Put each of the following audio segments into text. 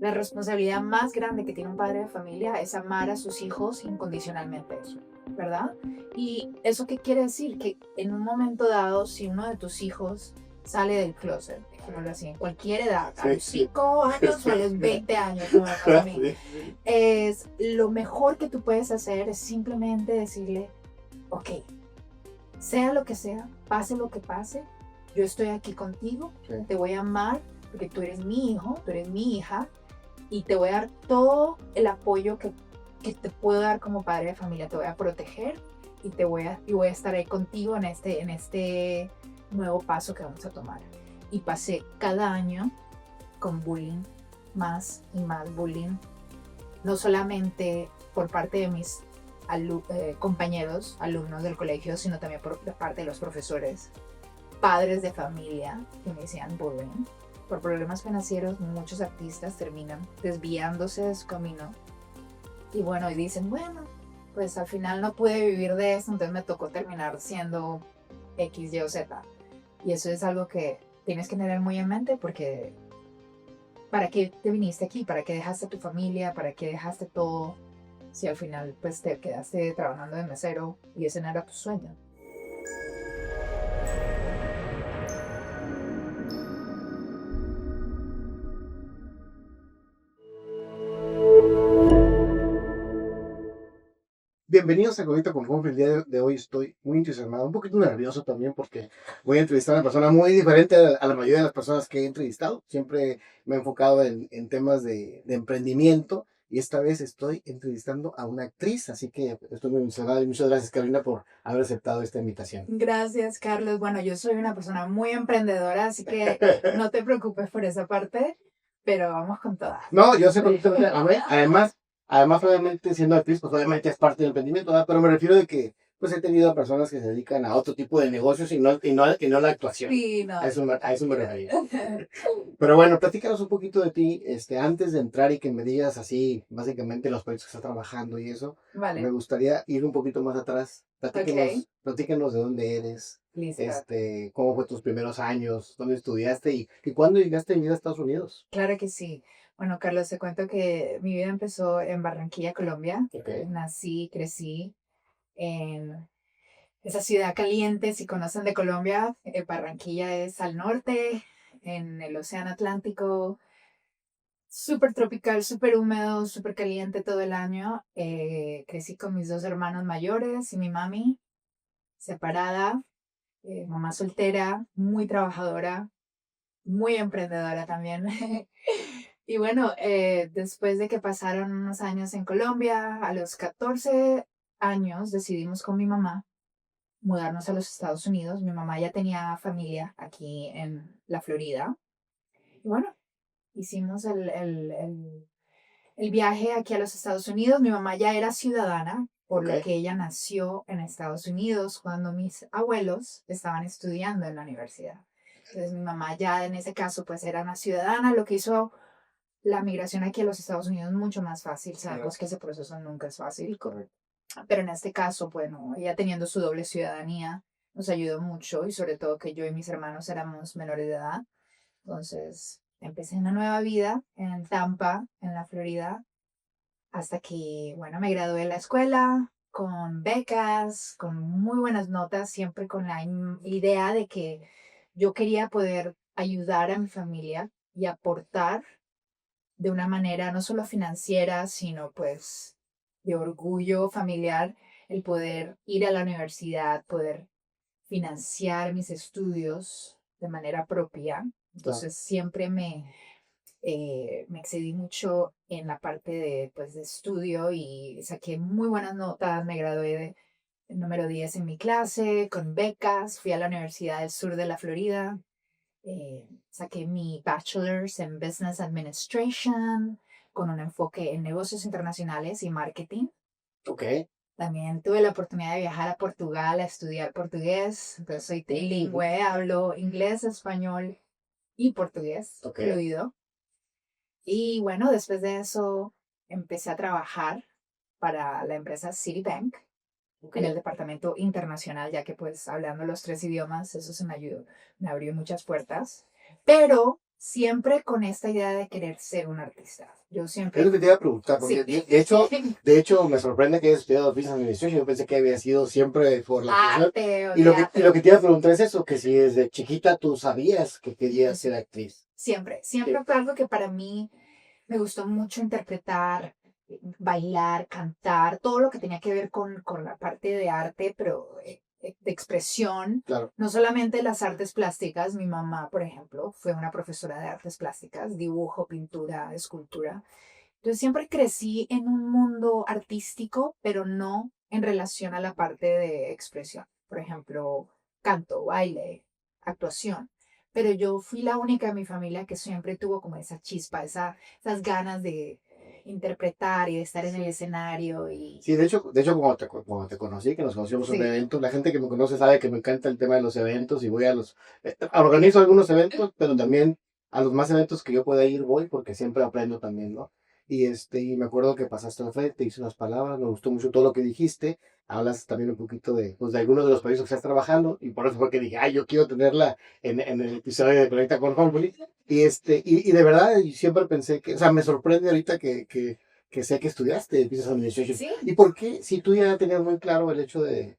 La responsabilidad más grande que tiene un padre de familia es amar a sus hijos incondicionalmente, ¿verdad? ¿Y eso qué quiere decir? Que en un momento dado, si uno de tus hijos sale del closet, dejémoslo así, en cualquier edad, a Sí, los sí. 5 años o a los 20 años, como me pasa a mí, Sí, sí. es lo mejor que tú puedes hacer es simplemente decirle, ok, sea lo que sea, pase lo que pase, yo estoy aquí contigo, Sí. te voy a amar porque tú eres mi hijo, tú eres mi hija y te voy a dar todo el apoyo que te puedo dar como padre de familia. Te voy a proteger y voy a estar ahí contigo en este nuevo paso que vamos a tomar. Y pasé cada año con bullying, más y más bullying, no solamente por parte de mis compañeros, alumnos del colegio, sino también por parte de los profesores, padres de familia que me decían bullying. Por problemas financieros, muchos artistas terminan desviándose de su camino. Y bueno, y dicen, bueno, pues al final no pude vivir de eso, entonces me tocó terminar siendo X, Y o Z. Y eso es algo que tienes que tener muy en mente porque ¿para qué te viniste aquí? ¿Para qué dejaste tu familia? ¿Para qué dejaste todo? Si al final pues te quedaste trabajando de mesero y ese no era tu sueño. Bienvenidos a Conecta con Confi. El día de hoy estoy muy entusiasmado, un poquito nervioso también porque voy a entrevistar a una persona muy diferente a la mayoría de las personas que he entrevistado. Siempre me he enfocado en temas de emprendimiento y esta vez estoy entrevistando a una actriz, así que estoy muy emocionado y muchas gracias, Carolina, por haber aceptado esta invitación. Gracias, Carlos. Bueno, yo soy una persona muy emprendedora, así que no te preocupes por esa parte, pero vamos con todas. No, yo sé perfectamente. Además, obviamente, siendo actriz, pues obviamente es parte del emprendimiento, ¿verdad? Pero me refiero de que, pues he tenido a personas que se dedican a otro tipo de negocios y no la actuación. Sí, no, A eso me refería. Pero bueno, platícanos un poquito de ti, antes de entrar y que me digas así, básicamente los proyectos que estás trabajando y eso. Me vale, gustaría ir un poquito más atrás. ok, Platícanos de dónde eres, listo. cómo fue tus primeros años, dónde estudiaste y cuándo llegaste a vivir a Estados Unidos. Claro que sí. Bueno, Carlos, te cuento que mi vida empezó en Barranquilla, Colombia. Ok. Nací, crecí en esa ciudad caliente. Si conocen de Colombia, Barranquilla es al norte, en el Océano Atlántico, súper tropical, súper húmedo, súper caliente todo el año. Crecí con mis dos hermanos mayores y mi mami, separada, mamá soltera, muy trabajadora, muy emprendedora también. Y bueno, después de que pasaron unos años en Colombia, a los 14 años decidimos con mi mamá mudarnos a los Estados Unidos. Mi mamá ya tenía familia aquí en la Florida. Y bueno, hicimos el viaje aquí a los Estados Unidos. Mi mamá ya era ciudadana, por Ok. lo que ella nació en Estados Unidos cuando mis abuelos estaban estudiando en la universidad. Entonces mi mamá ya en ese caso pues era una ciudadana, lo que hizo la migración aquí a los Estados Unidos es mucho más fácil. Sabemos que ese proceso nunca es fácil, Correcto. pero en este caso, bueno, ella teniendo su doble ciudadanía nos ayudó mucho y sobre todo que yo y mis hermanos éramos menores de edad. Entonces empecé una nueva vida en Tampa, en la Florida, hasta que, bueno, me gradué de la escuela con becas, con muy buenas notas, siempre con la idea de que yo quería poder ayudar a mi familia y aportar de una manera no solo financiera, sino pues de orgullo familiar, el poder ir a la universidad, poder financiar mis estudios de manera propia. Claro. Entonces siempre me excedí mucho en la parte de, pues, de estudio y saqué muy buenas notas, me gradué de número 10 en mi clase, con becas, fui a la Universidad del Sur de la Florida, saqué mi bachelor's en Business Administration con un enfoque en negocios internacionales y marketing. Ok. También tuve la oportunidad de viajar a Portugal a estudiar portugués, entonces soy trilingüe, hablo inglés, español y portugués Ok. fluido. Y bueno, después de eso empecé a trabajar para la empresa Citibank Ok. en el departamento internacional, ya que pues hablando los tres idiomas, eso me abrió muchas puertas. Pero siempre con esta idea de querer ser un artista. Yo Es lo siempre, que te iba a preguntar, porque sí. de hecho me sorprende que hayas estudiado Business Administration. Yo pensé que había sido siempre por la actuación. Arte o Y lo que teatro. te iba a preguntar es eso, que si desde chiquita tú sabías que querías ser actriz. Siempre, Sí, siempre fue algo que para mí me gustó mucho interpretar, bailar, cantar, todo lo que tenía que ver con la parte de arte, pero de expresión, claro. no solamente las artes plásticas. Mi mamá, por ejemplo, fue una profesora de artes plásticas, dibujo, pintura, escultura. Entonces siempre crecí en un mundo artístico, pero no en relación a la parte de expresión. Por ejemplo, canto, baile, actuación. Pero yo fui la única en mi familia que siempre tuvo como esa chispa, esas ganas de interpretar y de estar en el escenario. Y Sí, de hecho cuando te conocí, que nos conocimos en un sí, evento, la gente que me conoce sabe que me encanta el tema de los eventos y voy organizo algunos eventos, pero también a los más eventos que yo pueda ir voy porque siempre aprendo también, ¿no? Y me acuerdo que pasaste al frente, hice unas palabras, me gustó mucho todo lo que dijiste, hablas también un poquito de algunos de los países que estás trabajando y por eso fue que dije, ay, yo quiero tenerla en el episodio de Conecta con Humphrey. Y de verdad, y siempre pensé que, o sea, me sorprende ahorita que sé que estudiaste Business Administration. sí, ¿Y por qué, si tú ya tenías muy claro el hecho de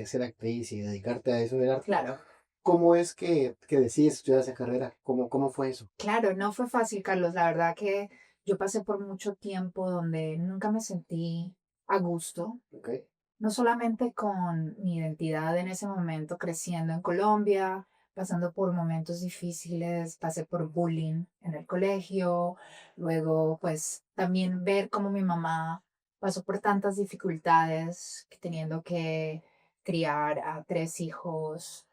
ser actriz y dedicarte a eso del arte, claro, cómo es que decides estudiar esa carrera? ¿Cómo fue eso? claro, no fue fácil, Carlos. La verdad que yo pasé por mucho tiempo donde nunca me sentí a gusto, ¿Ok? no solamente con mi identidad en ese momento, creciendo en Colombia, pasando por momentos difíciles, pasé por bullying en el colegio, luego pues también ver cómo mi mamá pasó por tantas dificultades, que teniendo que criar a 3 hijos,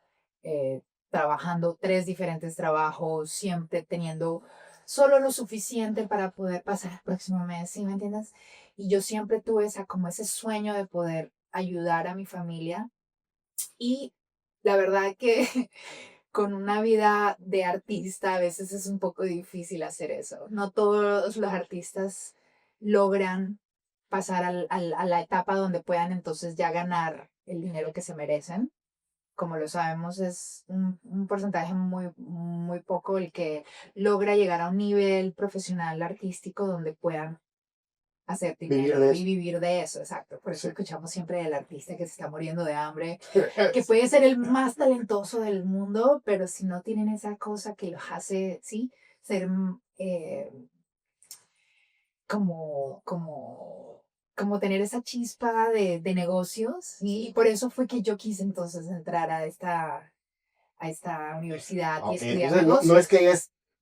trabajando 3 diferentes trabajos, siempre teniendo solo lo suficiente para poder pasar el próximo mes, ¿sí me entiendes? Y yo siempre tuve como ese sueño de poder ayudar a mi familia. Y la verdad que con una vida de artista a veces es un poco difícil hacer eso. No todos los artistas logran pasar a la etapa donde puedan entonces ya ganar el dinero que se merecen. Como lo sabemos, es un porcentaje muy, muy poco el que logra llegar a un nivel profesional artístico donde puedan hacer Vivir dinero de y eso. vivir de eso, exacto. Por eso Sí. escuchamos siempre del artista que se está muriendo de hambre, que puede ser el más talentoso del mundo, pero si no tienen esa cosa que los hace, sí, ser como, como, como tener esa chispa de negocios, ¿sí? Y por eso fue que yo quise entonces entrar a esta universidad y Ok, estudiar entonces negocios.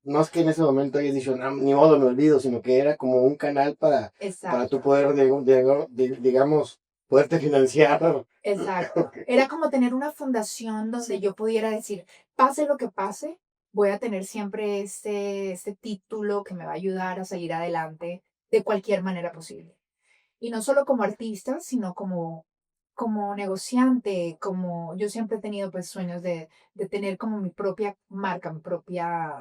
no es que en ese momento hayas dicho, "No, ni modo, me olvido", sino que era como un canal para tú Exacto. poder, digamos, poderte financiar. Exacto. Era como tener una fundación donde yo pudiera decir, pase lo que pase, voy a tener siempre este título que me va a ayudar a salir adelante de cualquier manera posible. Y no solo como artista, sino como negociante, como yo siempre he tenido pues sueños de tener como mi propia marca, mi propia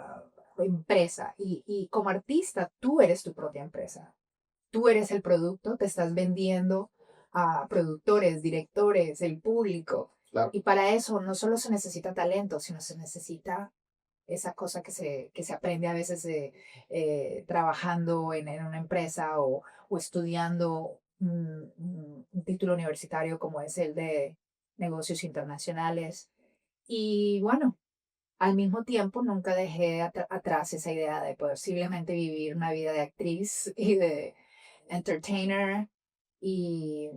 empresa. Y como artista, tú eres tu propia empresa. Tú eres el producto, te estás vendiendo a productores, directores, el público. Claro. Y para eso no solo se necesita talento, sino se necesita esa cosa que se aprende a veces trabajando en una empresa o estudiando un título universitario como es el de negocios internacionales. Y bueno, al mismo tiempo nunca dejé atrás esa idea de posiblemente vivir una vida de actriz y de entertainer. Y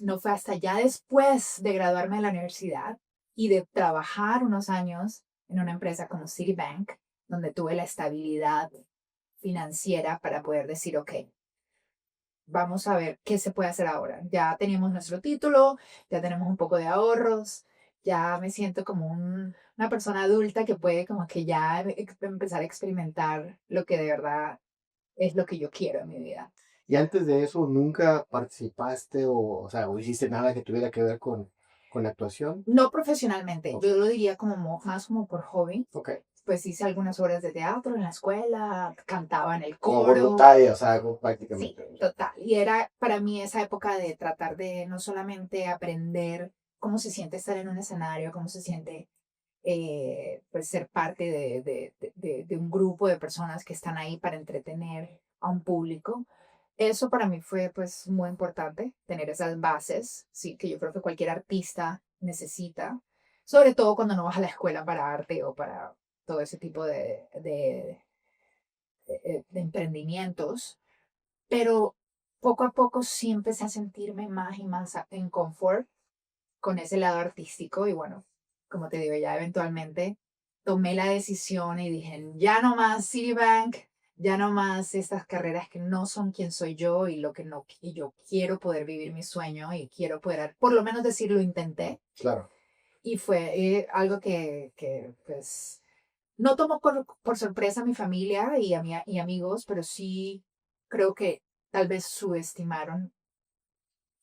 no fue hasta ya después de graduarme de la universidad y de trabajar unos años en una empresa como Citibank, donde tuve la estabilidad financiera para poder decir, ok, vamos a ver qué se puede hacer ahora. Ya tenemos nuestro título, ya tenemos un poco de ahorros, ya me siento como una persona adulta que puede como que ya empezar a experimentar lo que de verdad es lo que yo quiero en mi vida. Y antes de eso, ¿nunca participaste o sea, o hiciste nada que tuviera que ver con la actuación? No profesionalmente, O- yo lo diría como más como por hobby. ok, Pues hice algunas obras de teatro en la escuela, cantaba en el como coro. voluntaria, o sea, Sí, prácticamente. total. Y era para mí esa época de tratar de no solamente aprender cómo se siente estar en un escenario, cómo se siente pues ser parte de un grupo de personas que están ahí para entretener a un público. Eso para mí fue pues muy importante, tener esas bases, sí, que yo creo que cualquier artista necesita, sobre todo cuando no vas a la escuela para arte o para todo ese tipo de emprendimientos, pero poco a poco sí empecé a sentirme más y más en confort con ese lado artístico y bueno, como te digo, ya eventualmente tomé la decisión y dije, ya no más Citibank, ya no más estas carreras que no son quien soy yo y lo que no, y yo quiero poder vivir mi sueño y quiero poder, por lo menos decir, lo intenté. Claro. Y fue algo que, pues, no tomó por sorpresa a mi familia y amigos, pero sí creo que tal vez subestimaron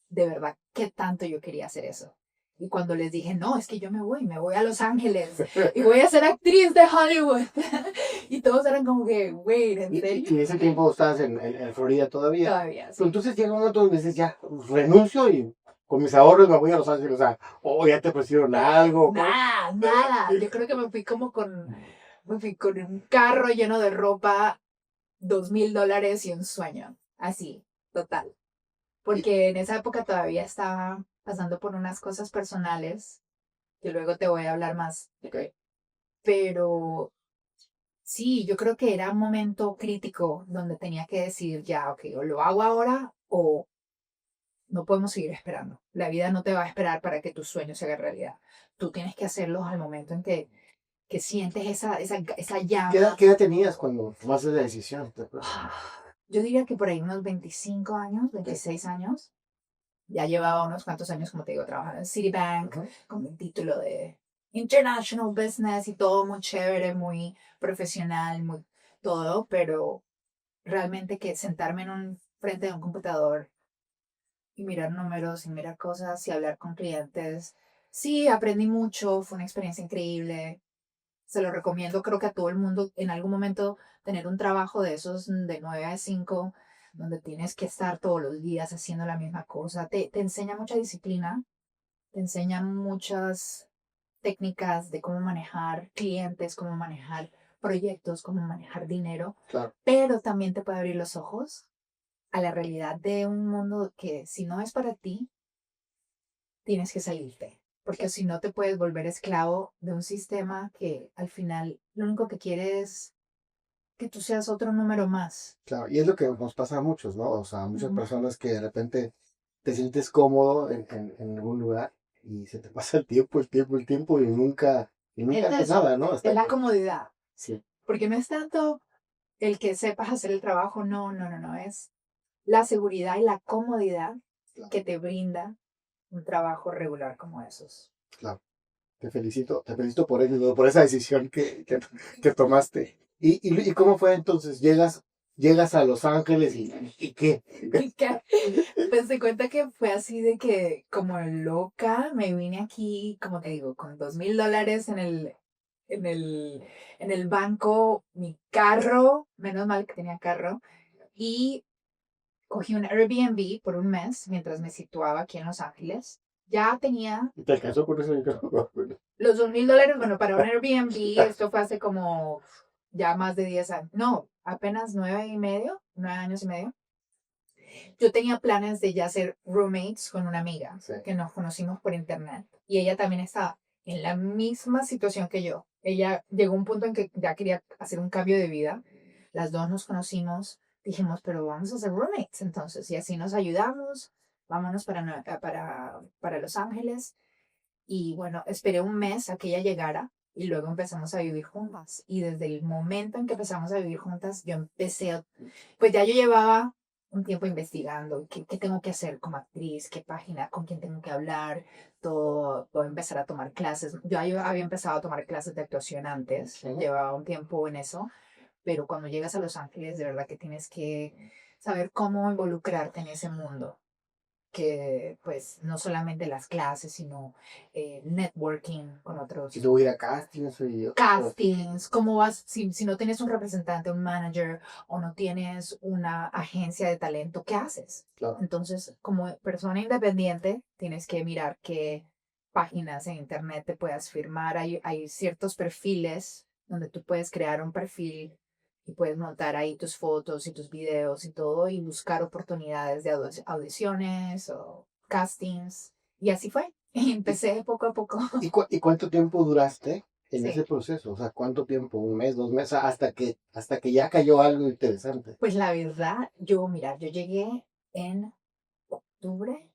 de verdad qué tanto yo quería hacer eso. Y cuando les dije, no, es que yo me voy a Los Ángeles y voy a ser actriz de Hollywood. Y todos eran como que, wait, ¿en serio? Y en ese tiempo estabas en Florida todavía. Todavía, Pero sí. entonces llega un momento donde dices, ya, renuncio y con mis ahorros me voy a Los Ángeles. O sea, o ya te ofrecieron algo. Nada, nada. Yo creo que me fui con un carro lleno de ropa, $2,000 y un sueño. Así, total. Y- Porque en esa época todavía estaba pasando por unas cosas personales, que luego te voy a hablar más. Ok. Pero sí, yo creo que era un momento crítico donde tenía que decidir ya, ok, o lo hago ahora o no podemos seguir esperando. La vida no te va a esperar para que tus sueños se hagan realidad. Tú tienes que hacerlos al momento en que sientes esa llama. ¿Qué edad tenías cuando tomaste la decisión? ¿Te acuerdas? Yo diría que por ahí unos 25 años, 26 años. Ya llevaba unos cuantos años, como te digo, trabajando en Citibank, Ujú. con un título de International Business y todo muy chévere, muy profesional, muy todo, pero realmente que sentarme en un frente de un computador y mirar números y mirar cosas y hablar con clientes, sí, aprendí mucho, fue una experiencia increíble, se lo recomiendo, creo que a todo el mundo en algún momento tener un trabajo de esos de 9 a 5 donde tienes que estar todos los días haciendo la misma cosa, te enseña mucha disciplina, te enseña muchas técnicas de cómo manejar clientes, cómo manejar proyectos, cómo manejar dinero, Claro. pero también te puede abrir los ojos a la realidad de un mundo que si no es para ti, tienes que salirte, porque si no te puedes volver esclavo de un sistema que al final lo único que quiere es que tú seas otro número más. Claro, y es lo que nos pasa a muchos, ¿no? O sea, muchas Ujú. personas que de repente te sientes cómodo en algún lugar y se te pasa el tiempo, el tiempo, el tiempo y nunca Es haces eso, nada, ¿no? es Hasta la que, comodidad, sí, porque no es tanto el que sepas hacer el trabajo, no, no, no, no, es la seguridad y la comodidad claro, que te brinda un trabajo regular como esos. claro. Te felicito por ello, ¿no? Por esa decisión que tomaste. Y cómo fue entonces? Llegas a Los Ángeles y ¿qué? Y que, pues te cuenta que fue así de que como loca me vine aquí, como te digo, con $2,000 en el, en el banco, mi carro, menos mal que tenía carro, y cogí un Airbnb por un mes mientras me situaba aquí en Los Ángeles. Ya tenía ¿Te alcanzó con eso? los $2,000, bueno, para un Airbnb, esto fue hace como ya más de 10 años, no, apenas 9 y medio, 9 años y medio. Yo tenía planes de ya ser roommates con una amiga Sí. que nos conocimos por internet y ella también estaba en la misma situación que yo. Ella llegó a un punto en que ya quería hacer un cambio de vida. Las dos nos conocimos, dijimos, pero vamos a ser roommates entonces y así nos ayudamos. Vámonos para Los Ángeles y bueno, esperé un mes a que ella llegara y luego empezamos a vivir juntas. Y desde el momento en que empezamos a vivir juntas, yo empecé, pues ya yo llevaba un tiempo investigando qué tengo que hacer como actriz, qué página, con quién tengo que hablar, todo, voy a empezar a tomar clases. Yo había empezado a tomar clases de actuación antes, Ujú. llevaba un tiempo en eso, pero cuando llegas a Los Ángeles, de verdad que tienes que saber cómo involucrarte en ese mundo que pues no solamente las clases, sino networking con Y otros luego ir a castings y otras cosas. castings, cómo vas, si no tienes un representante, un manager o no tienes una agencia de talento, ¿qué haces? Claro. Entonces, como persona independiente, tienes que mirar páginas en internet te puedas firmar. Hay ciertos perfiles donde tú puedes crear un perfil y puedes montar ahí tus fotos y tus videos y todo y buscar oportunidades de audiciones o castings. Y así fue. Y ¿Y, empecé poco a poco. y cuánto tiempo duraste en ese Sí. proceso? O sea, ¿cuánto tiempo? ¿Un mes, 2 meses? Hasta que ya cayó algo interesante. Pues la verdad, mira, yo llegué en octubre,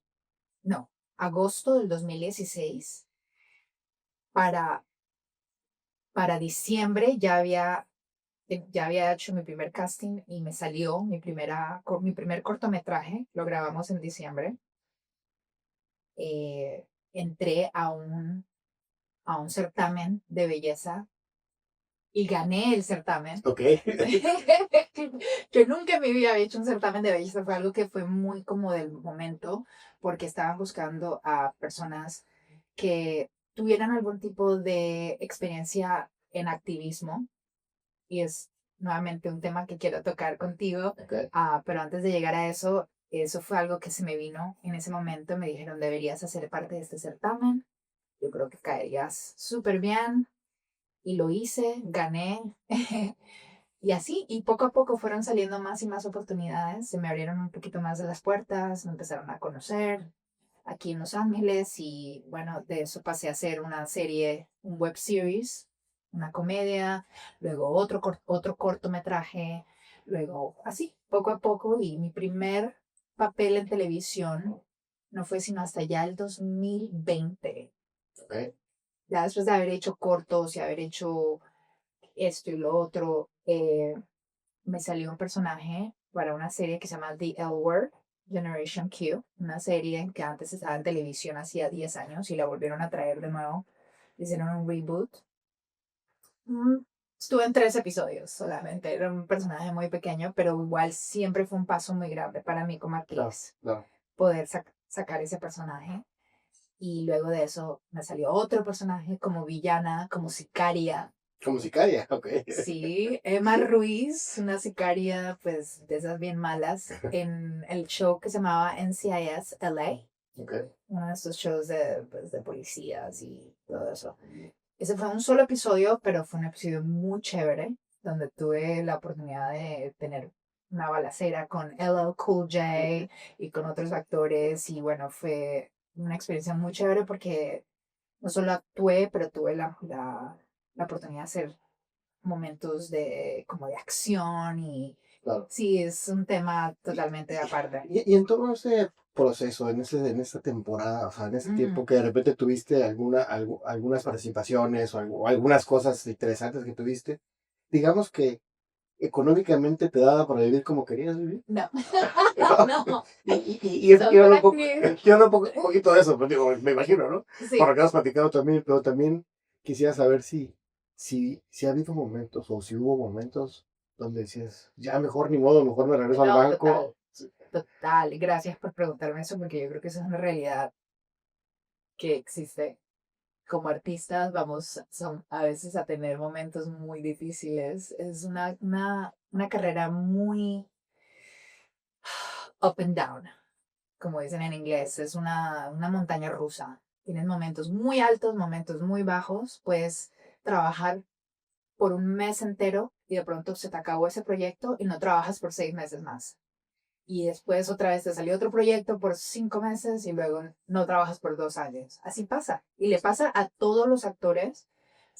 no, agosto del 2016. Para, para diciembre ya había hecho mi primer casting y me salió mi primer cortometraje, lo grabamos en diciembre. Entré a un certamen de belleza y gané el certamen. Ok. Yo nunca en mi vida había hecho un certamen de belleza, fue algo que fue muy como del momento, porque estaban buscando a personas que tuvieran algún tipo de experiencia en activismo, y es nuevamente un tema que quiero tocar contigo, Ok. pero antes de llegar a eso, eso fue algo que se me vino en ese momento, me dijeron, deberías hacer parte de este certamen, yo creo que caerías súper bien, y lo hice, gané. Y así, y poco a poco fueron saliendo más y más oportunidades, se me abrieron un poquito más de las puertas, me empezaron a conocer aquí en Los Ángeles y bueno, de eso pasé a hacer una serie, un web series, una comedia, luego otro cortometraje, luego así, poco a poco, y mi primer papel en televisión no fue sino hasta ya el 2020, Ok. ya después de haber hecho cortos y haber hecho esto y lo otro. Me salió un personaje para una serie que se llama The L Word, Generation Q, una serie que antes estaba en televisión hacía 10 años y la volvieron a traer de nuevo. Hicieron un reboot. Mm, Estuve en 3 episodios solamente, era un personaje muy pequeño, pero igual siempre fue un paso muy grande para mí como Claro, actriz claro. poder sacar ese personaje. Y luego de eso me salió otro personaje como villana, como sicaria. Como sicaria, ok. Sí, Emma Ruiz, una sicaria, pues de esas bien malas, en el show que se llamaba NCIS LA, Ok. uno de estos shows de policías y todo eso. Ese fue un solo episodio, pero fue un episodio muy chévere, donde tuve la oportunidad de tener una balacera con LL Cool J y con otros actores, y bueno, fue una experiencia muy chévere porque no solo actué, pero tuve la oportunidad de hacer momentos como de acción, y Claro. sí, es un tema totalmente aparte. Y en todo ese proceso, en esta temporada, o sea, en ese Mm, tiempo que de repente tuviste algunas participaciones o algunas cosas interesantes que tuviste, digamos que económicamente te daba para vivir como querías vivir. no, no, Quiero soy hablar una un poco, actriz. un poquito de eso, pero digo, me imagino, ¿no? Por lo Sí, que has platicado también, pero también quisiera saber si ha habido momentos o si hubo momentos donde decías, ya mejor ni modo, mejor me regreso al no, total, banco. total. Y gracias por preguntarme eso, porque yo creo que eso es una realidad que existe. Como artistas vamos a veces a tener momentos muy difíciles. Es una carrera muy up and down, como dicen en inglés. Es una montaña rusa. Tienes momentos muy altos, momentos muy bajos. Puedes trabajar por un mes entero y de pronto se te acabó ese proyecto y no trabajas por 6 meses más. Y después otra vez te salió otro proyecto por 5 meses y luego no trabajas por 2 años. Así pasa. Y le pasa a todos los actores,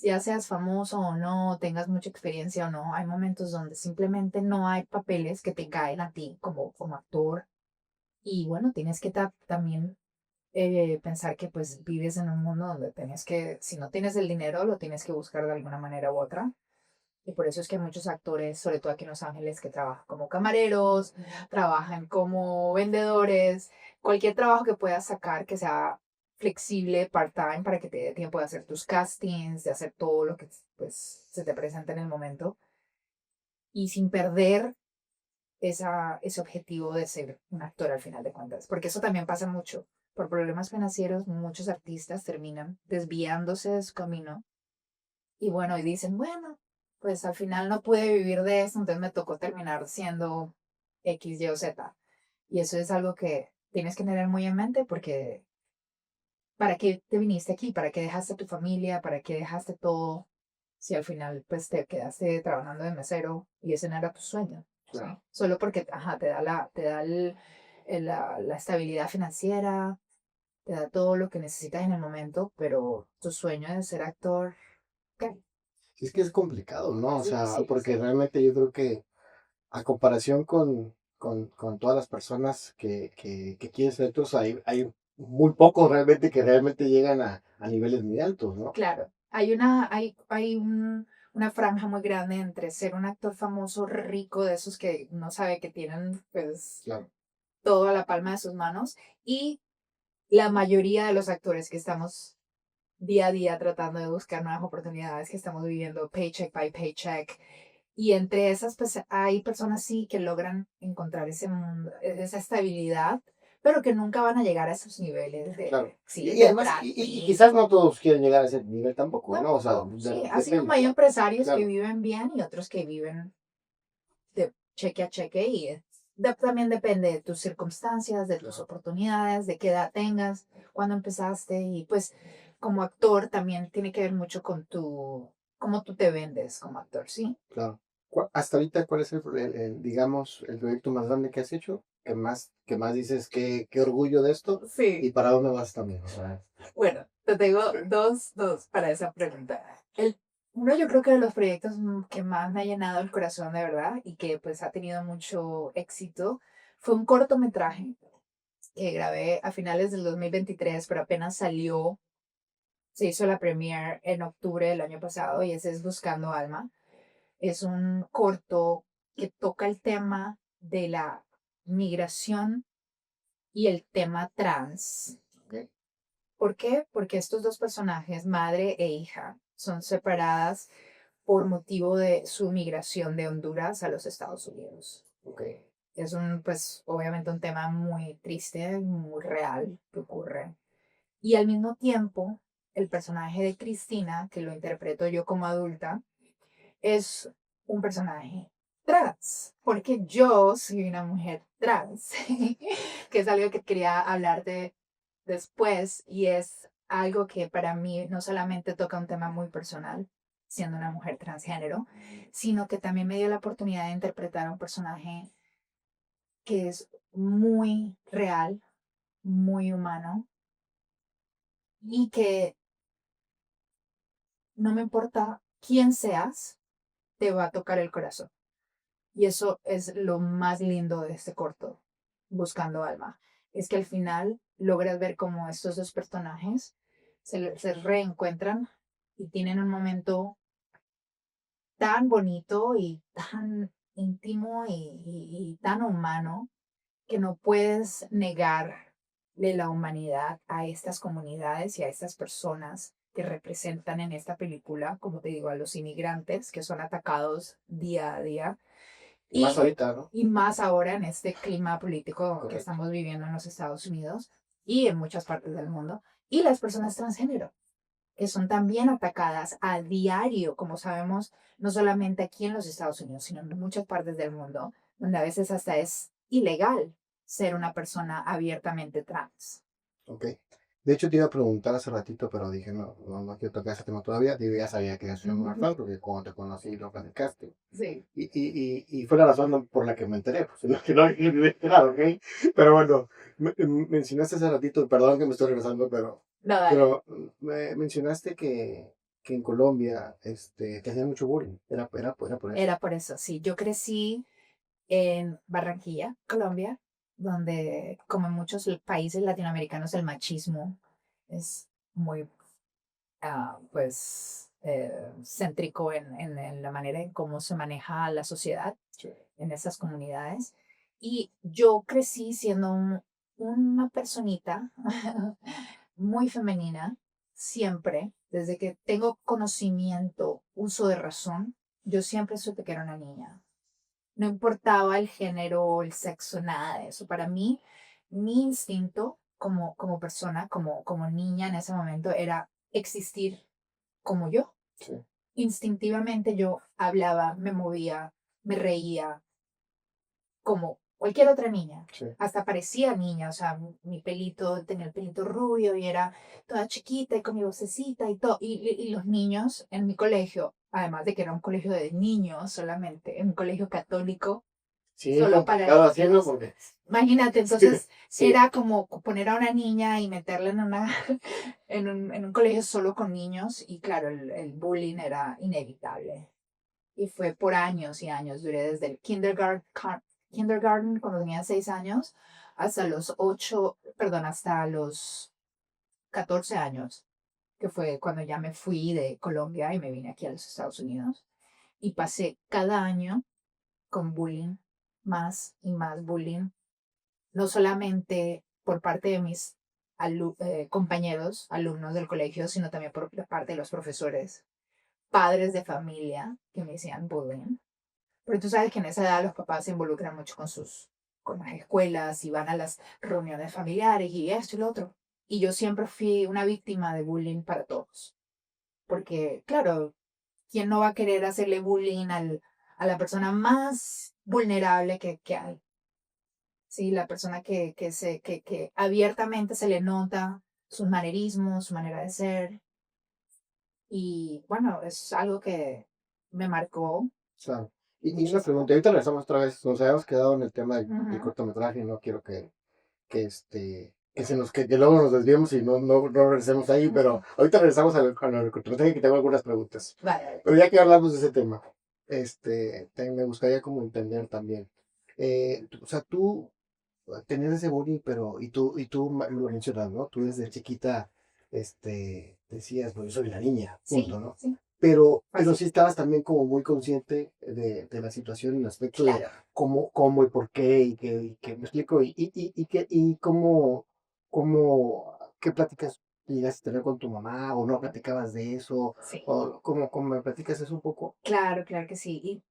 ya seas famoso o no, tengas mucha experiencia o no. Hay momentos donde simplemente no hay papeles que te caen a ti como actor. Y bueno, tienes que también pensar que pues vives en un mundo donde tienes que, si no tienes el dinero, lo tienes que buscar de alguna manera u otra. Y por eso es que hay muchos actores, sobre todo aquí en Los Ángeles, que trabajan como camareros, trabajan como vendedores, cualquier trabajo que puedas sacar que sea flexible, part-time, para que te dé tiempo de hacer tus castings, de hacer todo lo que pues, se te presenta en el momento, y sin perder ese objetivo de ser un actor al final de cuentas, porque eso también pasa mucho. Por problemas financieros, muchos artistas terminan desviándose de su camino y bueno, y dicen, bueno, pues al final no pude vivir de eso, entonces me tocó terminar siendo X, Y o Z. Y eso es algo que tienes que tener muy en mente porque ¿para qué te viniste aquí? ¿Para qué dejaste tu familia? ¿Para qué dejaste todo? Si al final pues te quedaste trabajando de mesero y ese no era tu sueño. ¿Sí? Claro. Solo porque, ajá, te da la estabilidad financiera, te da todo lo que necesitas en el momento, pero tu sueño de ser actor, ¿qué? Sí, es que es complicado, ¿no? O Es sea, difícil, porque sí. realmente yo creo que a comparación con todas las personas que quieren ser actores, hay muy pocos realmente que realmente llegan a niveles muy altos, ¿no? Claro, una franja muy grande entre ser un actor famoso rico de esos que uno sabe que tienen pues Claro. todo a la palma de sus manos y la mayoría de los actores que estamos día a día tratando de buscar nuevas oportunidades, que estamos viviendo paycheck by paycheck. Y entre esas, pues hay personas sí que logran encontrar ese mundo, esa estabilidad, pero que nunca van a llegar a esos niveles Claro. sí, Y de además, Brad y Pitt. quizás no todos quieren llegar a ese nivel tampoco, ¿no? O sea, Tampoco, sí, así como depende. hay empresarios que Claro, viven bien y otros que viven de cheque a cheque y también depende de tus circunstancias, de tus claro, oportunidades, de qué edad tengas, cuándo empezaste y pues como actor también tiene que ver mucho con cómo tú te vendes como actor, ¿sí? claro. Hasta ahorita, ¿cuál es digamos, el proyecto más grande que has hecho? ¿Que más dices qué orgullo de esto? Sí. ¿Y para dónde vas también? O sea, Bueno, te tengo dos para esa pregunta. Uno, yo creo que de los proyectos que más me ha llenado el corazón de verdad y que pues ha tenido mucho éxito fue un cortometraje que grabé a finales del 2023, pero apenas salió, se hizo la premiere en octubre del año pasado y ese es Buscando Alma. Es un corto que toca el tema de la migración y el tema trans. ok, ¿Por qué? Porque estos dos personajes, madre e hija, son separadas por motivo de su migración de Honduras a los Estados Unidos. ok. Es pues, obviamente un tema muy triste, muy real que ocurre. Y al mismo tiempo, el personaje de Cristina, que lo interpreto yo como adulta, es un personaje trans, porque yo soy una mujer trans, que es algo que quería hablarte después y es algo que para mí no solamente toca un tema muy personal, siendo una mujer transgénero, sino que también me dio la oportunidad de interpretar a un personaje que es muy real, muy humano y que no me importa quién seas, te va a tocar el corazón. Y eso es lo más lindo de este corto, Buscando Alma. Es que al final logras ver cómo estos dos personajes se reencuentran y tienen un momento tan bonito y tan íntimo y tan humano que no puedes negarle la humanidad a estas comunidades y a estas personas que representan en esta película, como te digo, a los inmigrantes que son atacados día a día Y más y, ahorita, ¿no? y más ahora en este clima político que Correcto. estamos viviendo en los Estados Unidos y en muchas partes del mundo, y las personas transgénero, que son también atacadas a diario, como sabemos, no solamente aquí en los Estados Unidos, sino en muchas partes del mundo, donde a veces hasta es ilegal ser una persona abiertamente trans. Ok. De hecho, te iba a preguntar hace ratito, pero dije, no quiero tocar ese tema todavía. Digo, ya sabía que eras una mujer Ujú. trans, porque cuando te conocí lo platicaste. Sí. Y fue la razón por la que me enteré, pues, no que no claro, ¿ok? Pero bueno, mencionaste hace ratito, perdón que me estoy regresando, pero, No, dale. pero me mencionaste que en Colombia te hacían mucho bullying. Era por eso. Era por eso, sí. Yo crecí en Barranquilla, Colombia, donde, como en muchos países latinoamericanos, el machismo es muy, pues, céntrico en la manera en cómo se maneja la sociedad Sí. en esas comunidades. Y yo crecí siendo una personita muy femenina, siempre, desde que tengo conocimiento, uso de razón, yo siempre supe que era una niña. No importaba el género, el sexo, nada de eso. Para mí, mi instinto como persona, como niña en ese momento, era existir como yo. Sí. Instintivamente yo hablaba, me movía, me reía, como cualquier otra niña. Sí. Hasta parecía niña, o sea, mi pelito, tenía el pelito rubio y era toda chiquita y con mi vocecita y todo. Y los niños en mi colegio, además de que era un colegio de niños solamente, en un colegio católico, Sí, solo para complicado haciendo niños. porque... Imagínate, Sí, entonces sí, era como poner a una niña y meterla en una en un colegio solo con niños y claro, el bullying era inevitable. Y fue por años y años, duré desde el kindergarten cuando tenía 6 años hasta los 8, perdón, hasta los 14 años, que fue cuando ya me fui de Colombia y me vine aquí a los Estados Unidos. Y pasé cada año con bullying, más y más bullying, no solamente por parte de mis compañeros, alumnos del colegio, sino también por parte de los profesores, padres de familia que me hacían bullying. Pero tú sabes que en esa edad los papás se involucran mucho con las escuelas y van a las reuniones familiares y esto y lo otro. Y yo siempre fui una víctima de bullying para todos. Porque, claro, ¿quién no va a querer hacerle bullying a la persona más vulnerable que hay? Sí, la persona que abiertamente se le nota sus manerismos, su manera de ser. Y bueno, es algo que me marcó claro. Y una muchísimo. pregunta, ahorita regresamos otra vez, nos habíamos quedado en el tema del Ujú. cortometraje, no quiero que luego nos desviemos y no regresemos ahí, pero ahorita regresamos al cortometraje que tengo algunas preguntas. Vale, vale. Pero ya que hablamos de ese tema, me gustaría como entender también. O sea, tú tenías ese bullying, pero, y tú lo mencionas, ¿no? Tú desde chiquita, decías, pues yo soy una niña, Sí, punto, ¿no? sí, Pero sí fácil. estabas también como muy consciente de la situación en el aspecto de Claro. cómo y por qué, y que me explico, y qué pláticas llegaste a tener con tu mamá, o no platicabas de eso, Sí, o cómo me platicas eso un poco. claro, claro que sí. Y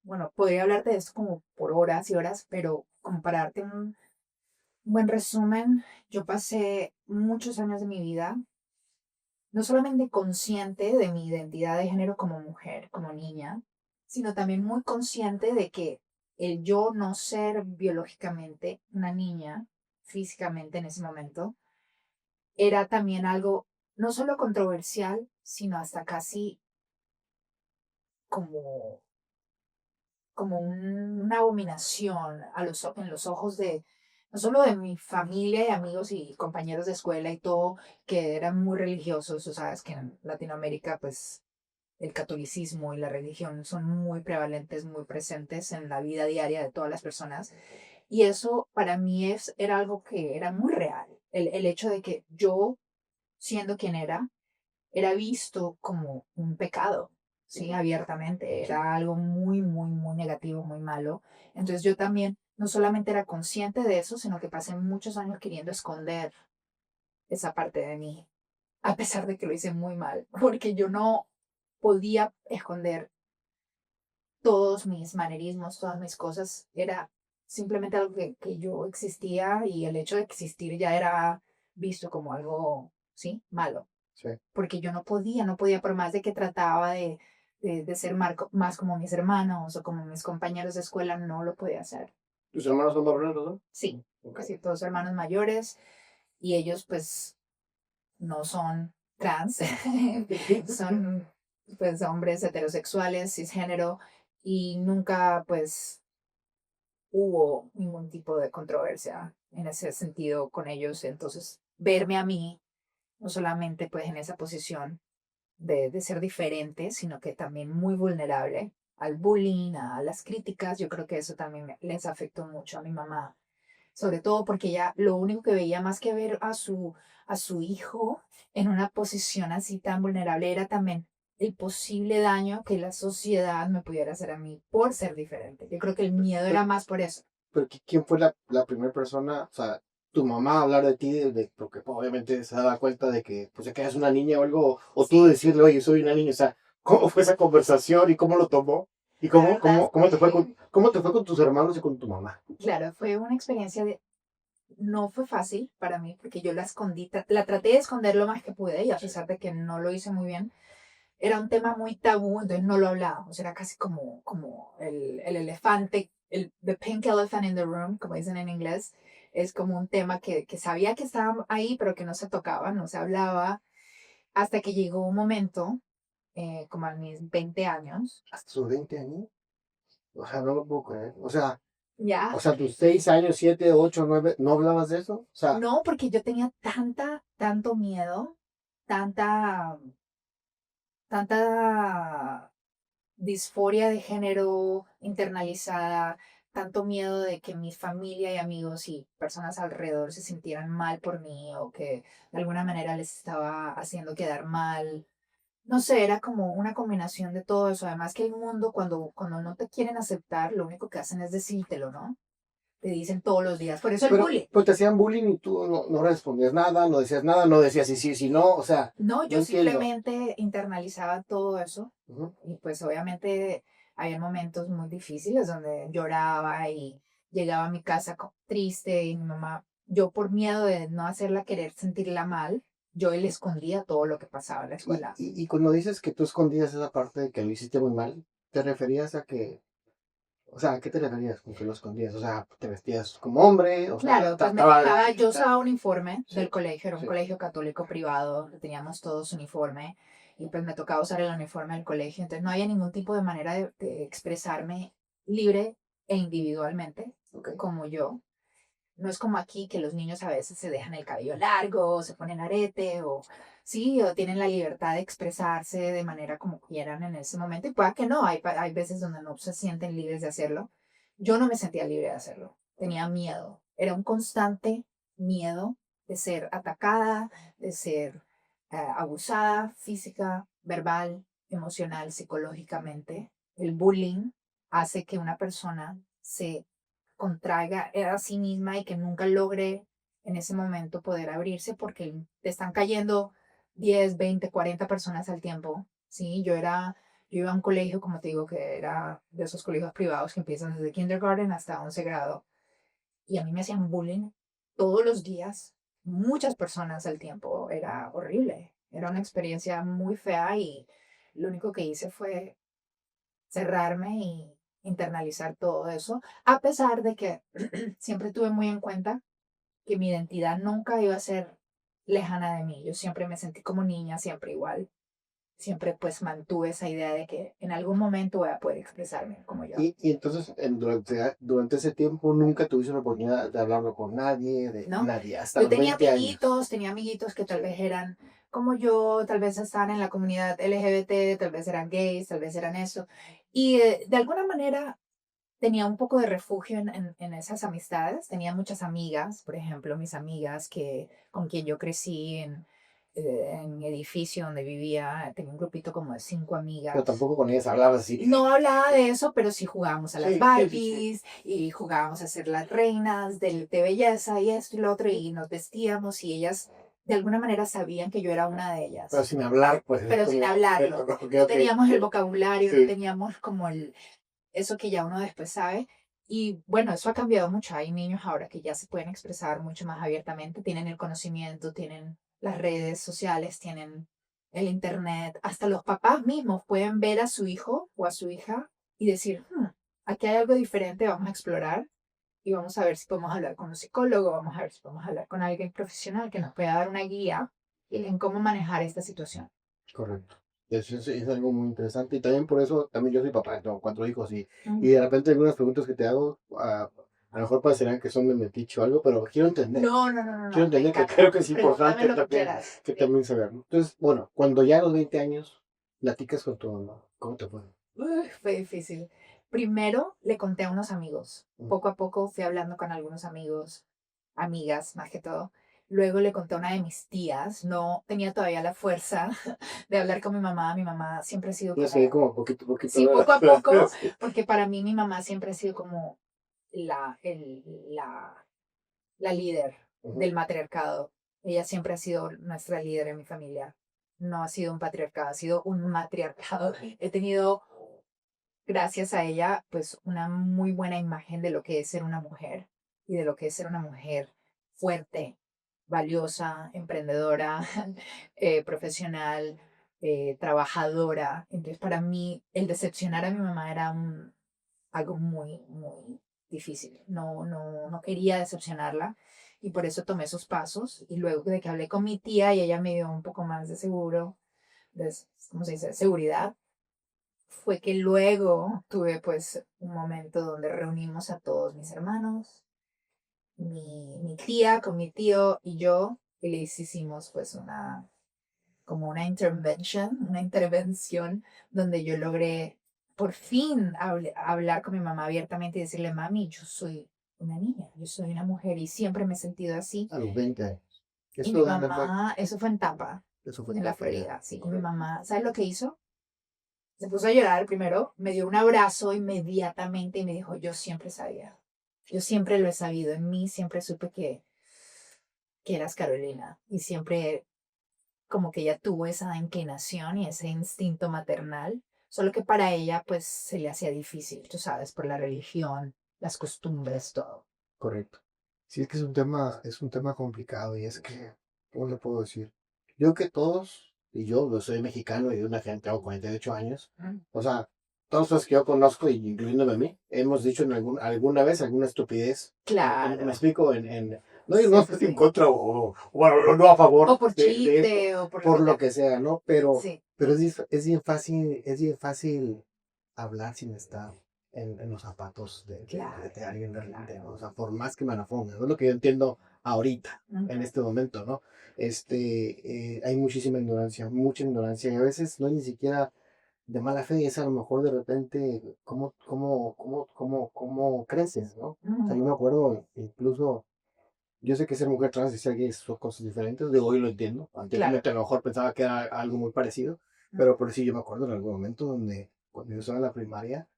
bueno, podría hablarte de esto como por horas y horas, pero como para darte un buen resumen, yo pasé muchos años de mi vida no solamente consciente de mi identidad de género como mujer, como niña, sino también muy consciente de que el yo no ser biológicamente una niña, físicamente en ese momento, era también algo no solo controversial, sino hasta casi como, una abominación en los ojos de, no solo de mi familia y amigos y compañeros de escuela y todo, que eran muy religiosos, o sabes que en Latinoamérica pues el catolicismo y la religión son muy prevalentes, muy presentes en la vida diaria de todas las personas. Y eso para mí era algo que era muy real. El hecho de que yo, siendo quien era visto como un pecado, ¿sí? Abiertamente. Era algo muy, muy, muy negativo, muy malo. Entonces yo también no solamente era consciente de eso, sino que pasé muchos años queriendo esconder esa parte de mí, a pesar de que lo hice muy mal, porque yo no podía esconder todos mis manerismos, todas mis cosas. Era simplemente algo que yo existía y el hecho de existir ya era visto como algo, ¿sí? Malo. Sí. Porque yo no podía, por más de que trataba de ser más como mis hermanos o como mis compañeros de escuela, no lo podía hacer. ¿Tus hermanos son varones, no? Sí, Ok. casi todos hermanos mayores y ellos pues no son trans, son pues hombres heterosexuales, cisgénero y nunca pues hubo ningún tipo de controversia en ese sentido con ellos. Entonces, verme a mí, no solamente pues en esa posición de ser diferente, sino que también muy vulnerable al bullying, a las críticas, yo creo que eso también les afectó mucho a mi mamá, sobre todo porque ella lo único que veía más que ver a su hijo en una posición así tan vulnerable era también el posible daño que la sociedad me pudiera hacer a mí por ser diferente. Yo creo que el miedo Pero, era más por eso. pero ¿quién fue la primera persona, o sea, tu mamá hablar de ti, porque pues, obviamente se daba cuenta de que, pues, de que eras una niña o algo, o tú Sí, decirle, oye, soy una niña, o sea, ¿cómo fue esa conversación y cómo lo tomó? ¿Y la cómo, verdad cómo, es cómo te fue que, con tus hermanos y con tu mamá? claro, fue una experiencia no fue fácil para mí porque yo la escondí, la traté de esconder lo más que pude y a Sí. pesar de que no lo hice muy bien, era un tema muy tabú, entonces no lo hablábamos, era casi como el elefante the pink elephant in the room, como dicen en inglés, es como un tema que sabía que estaba ahí, pero que no se tocaba, no se hablaba, hasta que llegó un momento, como a mis 20 años, Hasta sus 20 años. O sea, no lo puedo creer. ya, O sea, tus 6 años, 7, 8, 9, ¿no hablabas de eso? O sea, no, porque yo tenía tanto miedo, tanta, tanta disforia de género internalizada, tanto miedo de que mi familia y amigos y personas alrededor se sintieran mal por mí o que de alguna manera les estaba haciendo quedar mal. No sé, era como una combinación de todo eso. Además que el mundo, cuando no te quieren aceptar, lo único que hacen es decírtelo, ¿no? Te dicen todos los días. Por eso el pero bullying. pues te hacían bullying y tú no respondías nada, no decías nada, no decías sí, sí, sí, no. O sea, No, no yo entiendo. simplemente internalizaba todo eso Ujú. y pues obviamente había momentos muy difíciles donde lloraba y llegaba a mi casa triste y mi mamá, yo por miedo de no hacerla querer sentirla mal, yo le escondía todo lo que pasaba en la escuela. Y cuando dices que tú escondías esa parte de que lo hiciste muy mal, ¿te referías a que, o sea, ¿a qué te referías con que lo escondías? O sea, ¿te vestías como hombre? O sea, Claro, pues me trataba tocaba, yo usaba uniforme Sí, del colegio, era un sí. colegio católico privado, teníamos todos uniforme y pues me tocaba usar el uniforme del colegio, entonces no había ningún tipo de manera de expresarme libre e individualmente Ok. como yo. No es como aquí que los niños a veces se dejan el cabello largo, o se ponen arete, o sí, o tienen la libertad de expresarse de manera como quieran en ese momento. Y pueda que no, hay veces donde no se sienten libres de hacerlo. Yo no me sentía libre de hacerlo. Tenía miedo. Era un constante miedo de ser atacada, de ser abusada física, verbal, emocional, psicológicamente. El bullying hace que una persona se contraiga a sí misma y que nunca logre en ese momento poder abrirse porque te están cayendo 10 20 40 personas al tiempo. Sí, yo iba a un colegio, como te digo, que era de esos colegios privados que empiezan desde kindergarten hasta 11 grado y a mí me hacían bullying todos los días, muchas personas al tiempo. Era horrible, era una experiencia muy fea y lo único que hice fue cerrarme y internalizar todo eso, a pesar de que siempre tuve muy en cuenta que mi identidad nunca iba a ser lejana de mí. Yo siempre me sentí como niña, siempre igual. Siempre pues mantuve esa idea de que en algún momento voy a poder expresarme como yo. Y entonces, durante ese tiempo, nunca tuviste la oportunidad de hablarlo con nadie, de ¿No? nadie, hasta Yo los 20 años. tenía amiguitos que tal Sí. vez eran como yo, tal vez estaban en la comunidad LGBT, tal vez eran gays, tal vez eran eso. Y de alguna manera tenía un poco de refugio en esas amistades. Tenía muchas amigas, por ejemplo, mis amigas con quien yo crecí en mi edificio donde vivía. Tenía un grupito como de 5 Pero amigas. tampoco con ellas hablabas así. No hablaba de eso, pero sí jugábamos a las Sí, sí, sí, sí. Barbies y jugábamos a ser las reinas de belleza y esto y lo otro y nos vestíamos y ellas de alguna manera sabían que yo era una de Pero ellas, sin hablar, pues es pero sin como, hablarlo. ok, No ok. teníamos el vocabulario, no Sí, teníamos como eso que ya uno después sabe. Y bueno, eso ha cambiado mucho. Hay niños ahora que ya se pueden expresar mucho más abiertamente, tienen el conocimiento, tienen las redes sociales, tienen el internet. Hasta los papás mismos pueden ver a su hijo o a su hija y decir, aquí hay algo diferente, vamos a explorar y vamos a ver si podemos hablar con un psicólogo, vamos a ver si podemos hablar con alguien profesional que nos pueda dar una guía en cómo manejar esta situación. correcto. Eso es algo muy interesante. Y también por eso, también yo soy papá, tengo 4 hijos y Ujú. de repente algunas preguntas que te hago, a lo mejor parecerán que son de metiche o algo, pero quiero entender. No, no, no, no, Quiero no, me entender que creo encanta. que es Pregúntame importante lo que también, quieras. que Sí. también saber, ¿no? Entonces, bueno, cuando ya a los 20 años platicas con tu mamá, ¿cómo te fue? Fue difícil. Primero le conté a unos amigos. Mm. Poco a poco fui hablando con algunos amigos, amigas más que todo. Luego le conté a una de mis tías. No tenía todavía la fuerza de hablar con mi mamá. Mi mamá siempre ha sido Yo sé como, como poquito, poquito. sí, poco a ¿Verdad? poco, Sí. porque para mí mi mamá siempre ha sido como la, el- la, la líder Ujú. del matriarcado. Ella siempre ha sido nuestra líder en mi familia. No ha sido un patriarcado, ha sido un matriarcado. He tenido gracias a ella, pues una muy buena imagen de lo que es ser una mujer y de lo que es ser una mujer fuerte, valiosa, emprendedora, profesional, trabajadora. Entonces, para mí, el decepcionar a mi mamá era algo muy, muy difícil. No quería decepcionarla y por eso tomé esos pasos. Y luego de que hablé con mi tía y ella me dio un poco más de seguro, de, ¿cómo se dice? Seguridad, fue que luego tuve pues un momento donde reunimos a todos mis hermanos, mi tía con mi tío y yo, y les hicimos pues como una intervención donde yo logré por fin hablar con mi mamá abiertamente y decirle, mami, yo soy una niña, yo soy una mujer y siempre me he sentido así. A los 20 años. Y mi ¿Eso dónde fue? mamá, eso fue en Tampa, Eso fue en la Tapa ya. Florida, sí. Y mi Correcto. mamá, ¿sabes lo que hizo? Se puso a llorar primero, me dio un abrazo inmediatamente y me dijo, yo siempre sabía, yo siempre lo he sabido, en mí siempre supe que eras Carolina y siempre como que ella tuvo esa inclinación y ese instinto maternal, solo que para ella pues se le hacía difícil, tú sabes, por la religión, las costumbres, todo. Correcto. Sí, es que es un tema complicado y es que, ¿cómo le puedo decir? Yo que todos, y yo soy mexicano y de una gente, tengo 48 años, Mm, o sea, todos los que yo conozco, y incluyéndome a mí, hemos dicho alguna vez alguna estupidez. Me claro, explico, no, sí, no sí, estoy en sí. contra bueno, no a O favor por de chiste esto, o por lo por que lo te... que sea, ¿no? Pero Sí, es bien fácil hablar sin estar en los zapatos claro, de alguien realmente, ¿no? claro. O sea, por más que me anafongue, ¿no? Es lo que yo entiendo ahorita, en Ujú, este momento, ¿no? Hay muchísima ignorancia, mucha ignorancia, y a veces no es ni siquiera de mala fe, es a lo mejor de repente cómo creces, ¿no? O sea, ujú, yo me acuerdo incluso, yo sé que ser mujer trans y ser gay son cosas diferentes, de hoy lo entiendo, claro. anteriormente a lo mejor pensaba que era algo muy parecido, Ujú, pero sí yo me acuerdo en algún momento donde, cuando yo estaba en la primaria,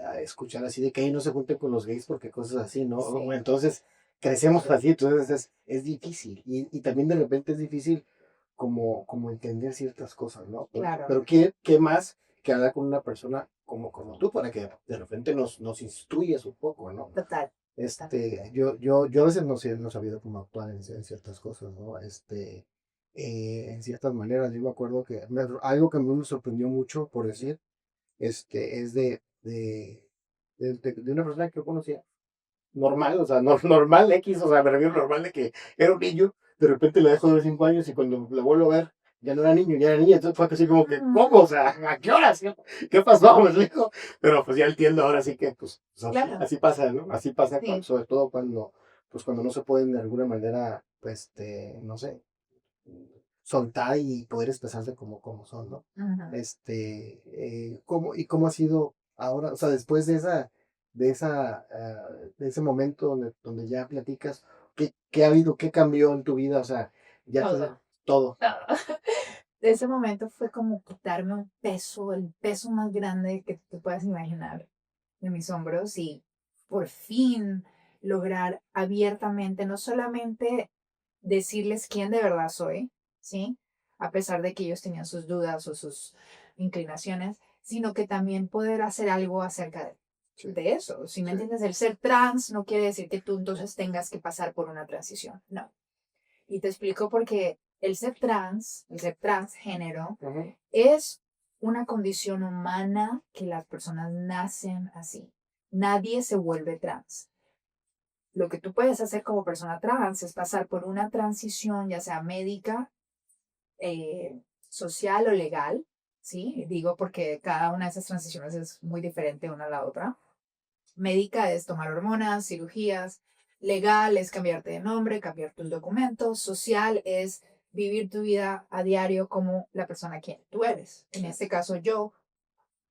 a escuchar así de que ahí no se junten con los gays porque cosas así, ¿no? Bueno, sí, entonces crecemos así, entonces es difícil, y también de repente es difícil como entender ciertas cosas, ¿no? claro, Pero ¿qué más que hablar con una persona como tú para que de repente nos instruyas un poco, ¿no? total, total. Yo a veces no he sabido cómo actuar en ciertas cosas, ¿no? En ciertas maneras. Yo me acuerdo que algo que a mí me sorprendió mucho, por decir, es de una persona que yo conocía normal, o sea, normal X, o sea, me refiero normal de que era un niño, de repente le dejo de ver 5 años y cuando lo vuelvo a ver, ya no era niño, ya era niña, entonces fue así como que, Mm, ¿cómo? O sea, ¿a qué horas? ¿Qué pasó? Me explico. Pero pues ya entiendo ahora sí que, pues claro, así pasa, ¿no? Así pasa, sí. sobre todo cuando no se pueden de alguna manera, pues, no sé, soltar y poder expresarse como son, ¿no? Ujú. ¿Cómo ha sido ahora, o sea, después de ese momento donde ya platicas, qué ha habido, qué cambió en tu vida? O sea, ya te, Todo, todo. todo. De ese momento fue como quitarme un peso, el peso más grande que te puedas imaginar de mis hombros y por fin lograr abiertamente no solamente decirles quién de verdad soy, ¿sí? A pesar de que ellos tenían sus dudas o sus inclinaciones, sino que también poder hacer algo acerca Sí, de eso. Si me sí. entiendes, el ser trans no quiere decir que tú entonces tengas que pasar por una transición, no. Y te explico porque el ser transgénero, Ujú. es una condición humana que las personas nacen así. Nadie se vuelve trans. Lo que tú puedes hacer como persona trans es pasar por una transición, ya sea médica, social o legal, ¿sí? Digo porque cada una de esas transiciones es muy diferente una a la otra. Médica es tomar hormonas, cirugías. Legal es cambiarte de nombre, cambiar tus documentos. Social es vivir tu vida a diario como la persona quien tú eres. En este caso, yo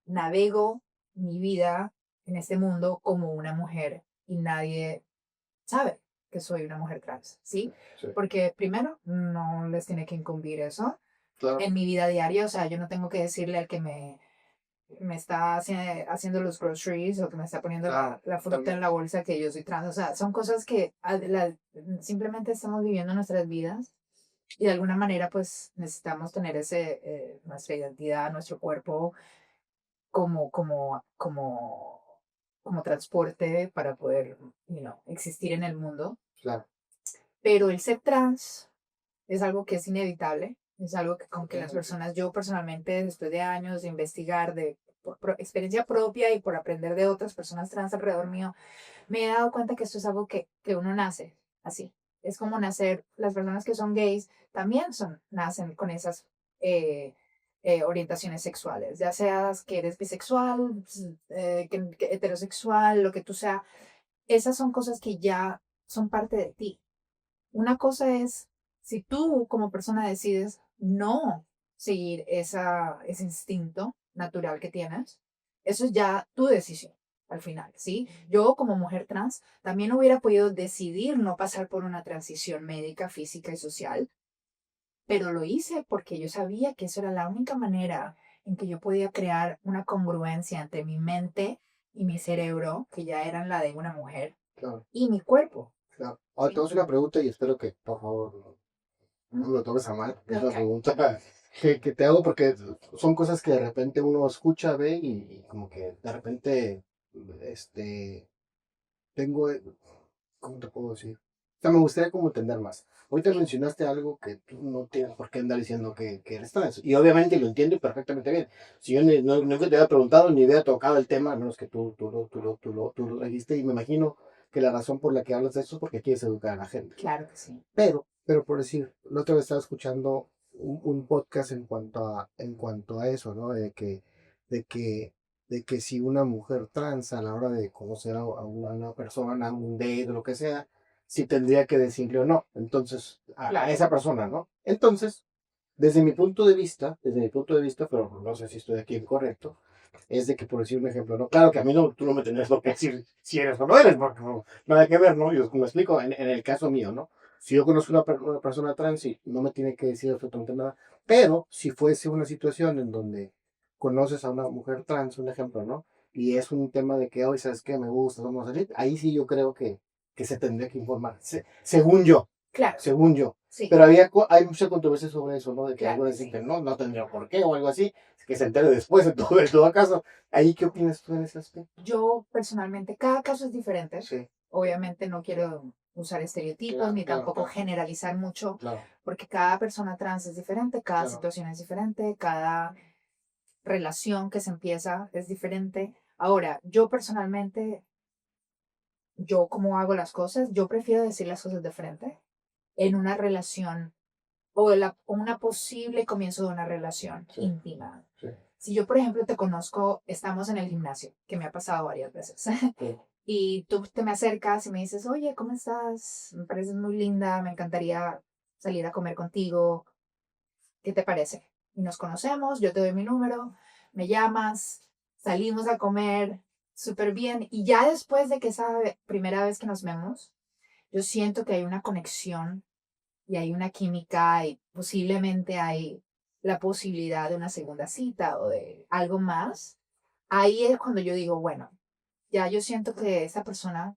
navego mi vida en este mundo como una mujer y nadie sabe que soy una mujer trans, ¿sí? Sí, Porque primero, no les tiene que incumbir eso claro. en mi vida diaria, o sea, yo no tengo que decirle al que me está haciendo los groceries o que me está poniendo Claro, la fruta en totalmente. la bolsa que yo soy trans. O sea, son cosas que simplemente estamos viviendo nuestras vidas y de alguna manera pues necesitamos tener nuestra identidad, nuestro cuerpo como, como, como, como transporte para poder, existir en el mundo. Claro. Pero el ser trans es algo que es inevitable, es algo que con Ok, que las ok. personas, yo personalmente, después de años de investigar, de experiencia propia y por aprender de otras personas trans alrededor mío, me he dado cuenta que esto es algo que uno nace así. Es como nacer, las personas que son gays también nacen con esas orientaciones sexuales, ya seas que eres bisexual, que heterosexual, lo que tú sea, esas son cosas que ya son parte de ti. Una cosa es si tú como persona decides no seguir ese instinto natural que tienes, eso es ya tu decisión al final, ¿sí? Yo como mujer trans también hubiera podido decidir no pasar por una transición médica, física y social, pero lo hice porque yo sabía que eso era la única manera en que yo podía crear una congruencia entre mi mente y mi cerebro, que ya eran la de una mujer, Claro, y mi cuerpo. claro. Ahora te ¿Sí? voy a hacer una pregunta y espero que, por favor, no lo tomes a mal. Es una Ok. pregunta que te hago porque son cosas que de repente uno escucha, ve y como que de repente, este, tengo, ¿cómo te puedo decir? O sea, me gustaría como entender más. Ahorita Sí, mencionaste algo que tú no tienes por qué andar diciendo que eres trans. Y obviamente lo entiendo perfectamente bien. Si yo nunca te había preguntado ni había tocado el tema, a menos que tú lo dijiste, y me imagino que la razón por la que hablas de eso es porque quieres educar a la gente. claro que sí. Pero por decir, la otra vez estaba escuchando un podcast en cuanto a eso, ¿no? De que, de que si una mujer trans a la hora de conocer a una persona, a un date o lo que sea, si tendría que decirle o no. Entonces, a Claro. esa persona, ¿no? Entonces, desde mi punto de vista, pero no sé si estoy aquí incorrecto, es de que por decir un ejemplo, ¿no? Claro que a mí no, tú no me tendrías lo que decir si eres o no eres, porque no, nada que ver, ¿no? Yo como explico, en el caso mío, ¿no? Si yo conozco una persona trans, sí, no me tiene que decir absolutamente nada, pero si fuese una situación en donde conoces a una mujer trans, un ejemplo, ¿no? Y es un tema de que hoy, ¿sabes qué? Me gusta, vamos a salir, ahí sí yo creo que se tendría que informar, según yo, Claro, según yo. sí, Pero hay mucha controversia sobre eso, ¿no? De que claro algunos que dicen sí. que no, no tendría por qué o algo así, que se entere después en todo caso. ¿Ahí qué opinas tú en ese aspecto? Yo personalmente, cada caso es diferente. Sí, Obviamente no quiero usar estereotipos claro, ni claro, tampoco claro, generalizar mucho, claro, porque cada persona trans es diferente, cada claro. situación es diferente, cada relación que se empieza es diferente. Ahora, yo personalmente, yo cómo hago las cosas, yo prefiero decir las cosas de frente en una relación o una posible comienzo de una relación Sí, íntima. sí, Si yo, por ejemplo, te conozco, estamos en el gimnasio, que me ha pasado varias veces, sí. y tú te me acercas y me dices, oye, ¿cómo estás? Me pareces muy linda, me encantaría salir a comer contigo, ¿qué te parece? Y nos conocemos, yo te doy mi número, me llamas, salimos a comer súper bien, y ya después de que esa primera vez que nos vemos, yo siento que hay una conexión y hay una química y posiblemente hay la posibilidad de una segunda cita o de algo más, ahí es cuando yo digo, bueno, ya yo siento que esa persona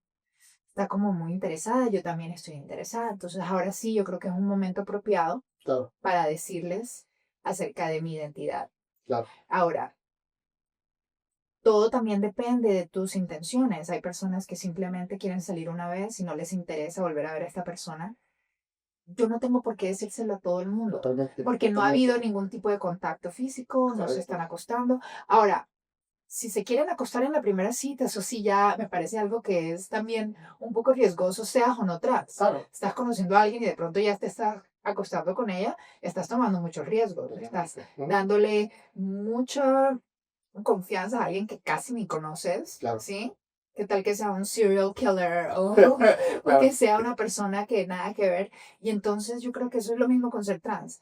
está como muy interesada, yo también estoy interesada, entonces ahora sí yo creo que es un momento apropiado Claro, para decirles acerca de mi identidad. claro, Ahora, todo también depende de tus intenciones. Hay personas que simplemente quieren salir una vez y no les interesa volver a ver a esta persona. Yo no tengo por qué decírselo a todo el mundo, totalmente, porque no ha totalmente. habido ningún tipo de contacto físico, no se están Correcto. acostando. Ahora, si se quieren acostar en la primera cita, eso sí ya me parece algo que es también un poco riesgoso, seas o no trans. Claro, Estás conociendo a alguien y de pronto ya te estás acostando con ella, estás tomando muchos riesgos, estás totalmente. Ujú. dándole mucha confianza a alguien que casi ni conoces, Claro. ¿sí? ¿Qué tal que sea un serial killer o que Claro, sea una persona que nada que ver? Y entonces yo creo que eso es lo mismo con ser trans.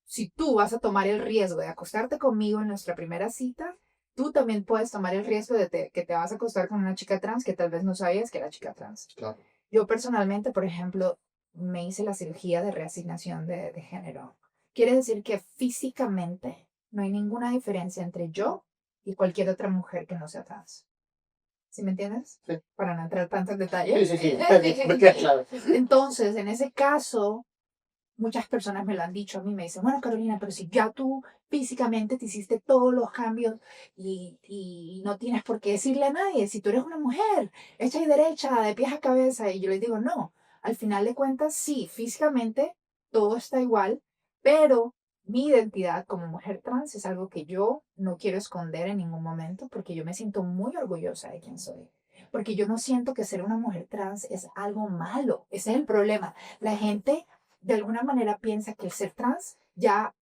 Si tú vas a tomar el riesgo de acostarte conmigo en nuestra primera cita, tú también puedes tomar el riesgo de que te vas a acostar con una chica trans que tal vez no sabías que era chica trans. claro. Yo personalmente, por ejemplo, me hice la cirugía de reasignación de género. Quiere decir que físicamente no hay ninguna diferencia entre yo y cualquier otra mujer que no sea trans. ¿Sí me entiendes? Sí, Para no entrar tanto en sí, detalle. sí, sí, me queda claro. Entonces, en ese caso, muchas personas me lo han dicho a mí, me dicen, bueno, Carolina, pero si ya tú físicamente te hiciste todos los cambios y no tienes por qué decirle a nadie, si tú eres una mujer, hecha y derecha, de pies a cabeza, y yo les digo, no, al final de cuentas, sí, físicamente todo está igual, pero mi identidad como mujer trans es algo que yo no quiero esconder en ningún momento porque yo me siento muy orgullosa de quién soy. Porque yo no siento que ser una mujer trans es algo malo. Ese es el problema. La gente de alguna manera piensa que el ser trans ya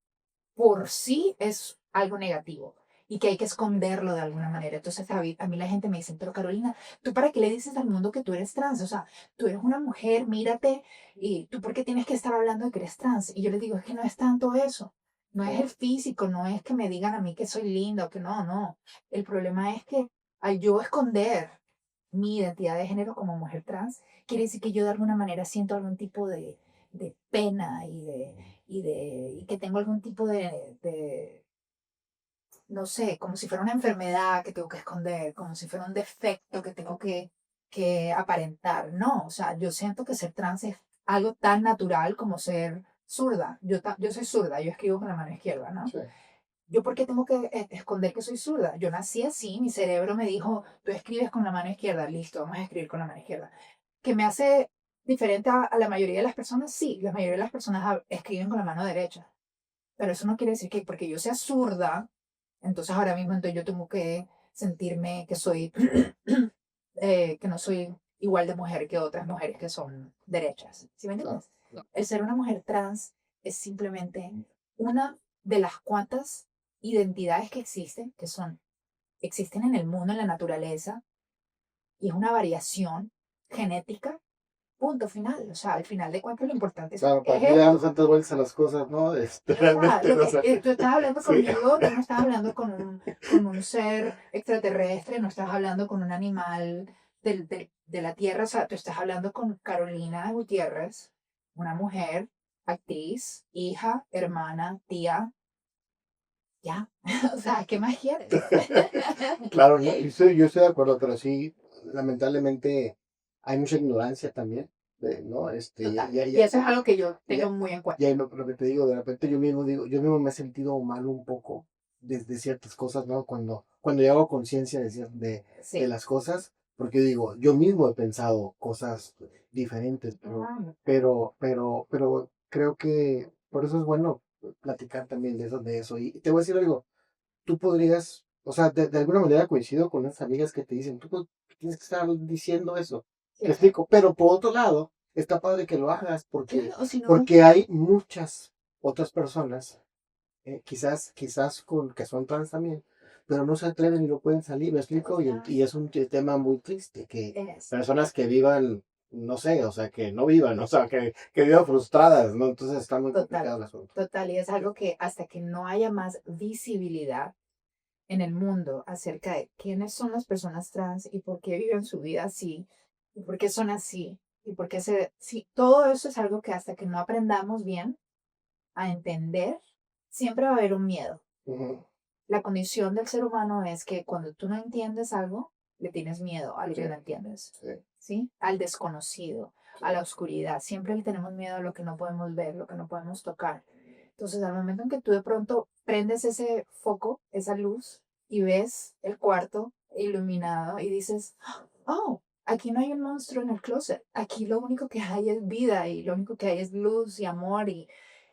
por sí es algo negativo y que hay que esconderlo de alguna manera. Entonces a mí la gente me dice, pero Carolina, ¿tú para qué le dices al mundo que tú eres trans? O sea, tú eres una mujer, mírate, y tú por qué tienes que estar hablando de que eres trans. Y yo les digo, es que no es tanto eso. No es el físico, no es que me digan a mí que soy linda o que no, no. El problema es que al yo esconder mi identidad de género como mujer trans, quiere decir que yo de alguna manera siento algún tipo de pena y que tengo algún tipo no sé, como si fuera una enfermedad que tengo que esconder, como si fuera un defecto que tengo que aparentar. No, o sea, yo siento que ser trans es algo tan natural como ser zurda. Yo soy zurda, yo escribo con la mano izquierda, ¿no? Sí. ¿Yo por qué tengo que esconder que soy zurda? Yo nací así, mi cerebro me dijo, tú escribes con la mano izquierda, listo, vamos a escribir con la mano izquierda. ¿Que me hace diferente a la mayoría de las personas? Sí, la mayoría de las personas escriben con la mano derecha. Pero eso no quiere decir que porque yo sea zurda, entonces ahora mismo entonces yo tengo que sentirme que soy, que no soy igual de mujer que otras mujeres que son derechas. ¿Sí me Claro, entiendes? El ser una mujer trans es simplemente una de las cuantas identidades que existen, existen en el mundo, en la naturaleza, y es una variación genética, punto final. O sea, al final de cuentas lo importante claro, ¿para es qué le damos eso. tantas vueltas a las cosas, no? O sea, Realmente, o sea, tú estás hablando sí, conmigo, tú no estás hablando con un ser extraterrestre, no estás hablando con un animal de la Tierra, o sea, tú estás hablando con Carolina Gutiérrez, una mujer, actriz, hija, hermana, tía, ya. O sea, ¿qué más quieres? claro, ¿no? Yo estoy de acuerdo, pero sí, lamentablemente hay mucha ignorancia también, ¿no? Total. Y eso es algo que yo tengo Ya, muy en ya cuenta. lo que te digo, de repente yo mismo digo, yo mismo me he sentido mal un poco desde ciertas cosas, ¿no? Cuando yo hago conciencia de Sí. las cosas, porque digo, yo mismo he pensado cosas diferentes, pero creo que por eso es bueno platicar también de eso. Y te voy a decir algo, tú podrías, o sea, de alguna manera coincido con unas amigas que te dicen, tú tienes que estar diciendo eso. Sí. Me explico, pero por otro lado, está padre que lo hagas porque, Claro, o si no, porque hay muchas otras personas, quizás que son trans también, pero no se atreven y no pueden salir, me explico, y es un tema muy triste, que es. personas que vivan, no sé, o sea, que no vivan, o sea, que vivan frustradas, ¿no? Entonces está muy Total, complicado el asunto. total. Y es algo que hasta que no haya más visibilidad en el mundo acerca de quiénes son las personas trans y por qué viven su vida así, y por qué son así, y por qué sí, todo eso es algo que hasta que no aprendamos bien a entender, siempre va a haber un miedo. Ujú, La condición del ser humano es que cuando tú no entiendes algo, le tienes miedo a lo sí, que no entiendes, sí, ¿sí? Al desconocido, sí, a la oscuridad. Siempre le tenemos miedo a lo que no podemos ver, lo que no podemos tocar. Entonces, al momento en que tú de pronto prendes ese foco, esa luz, y ves el cuarto iluminado y dices, oh, aquí no hay un monstruo en el closet, aquí lo único que hay es vida y lo único que hay es luz y amor y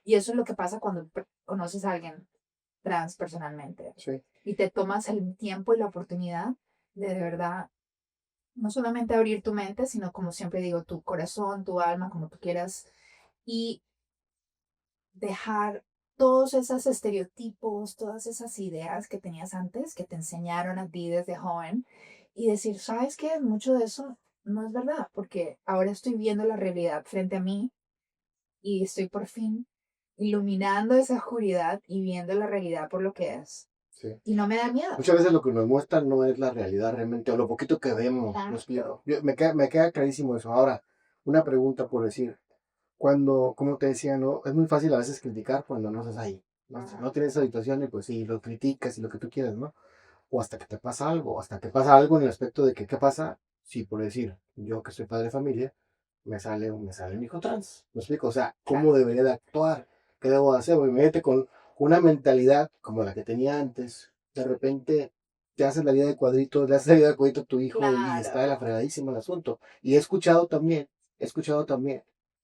eso es lo que pasa cuando conoces a alguien trans personalmente. sí. Y te tomas el tiempo y la oportunidad de verdad, no solamente abrir tu mente, sino como siempre digo, tu corazón, tu alma, como tú quieras, y dejar todos esos estereotipos, todas esas ideas que tenías antes, que te enseñaron a ti desde joven, y decir, ¿sabes qué? Mucho de eso no es verdad, porque ahora estoy viendo la realidad frente a mí y estoy por fin iluminando esa oscuridad y viendo la realidad por lo que es. Sí. Y no me da miedo. Muchas veces lo que nos muestran no es la realidad realmente, o lo poquito que vemos, ¿me explico? Exacto. Me queda clarísimo eso. Ahora, una pregunta por decir, como te decía, no, es muy fácil a veces criticar cuando no estás ahí, ¿no? Si Ajá. no tienes esa situación y pues sí, lo criticas y lo que tú quieras, ¿no? O hasta que te pasa algo, hasta que pasa algo en el aspecto de que, ¿qué pasa? Si por decir, yo que soy padre de familia, me sale un hijo trans, ¿me explico? O sea, ¿cómo Claro, debería de actuar? ¿Qué debo de hacer? Porque imagínate con una mentalidad como la que tenía antes, de repente te haces la vida de cuadritos, le haces la vida de cuadrito a tu hijo y está de la claro. fregadísima el asunto. Y he escuchado también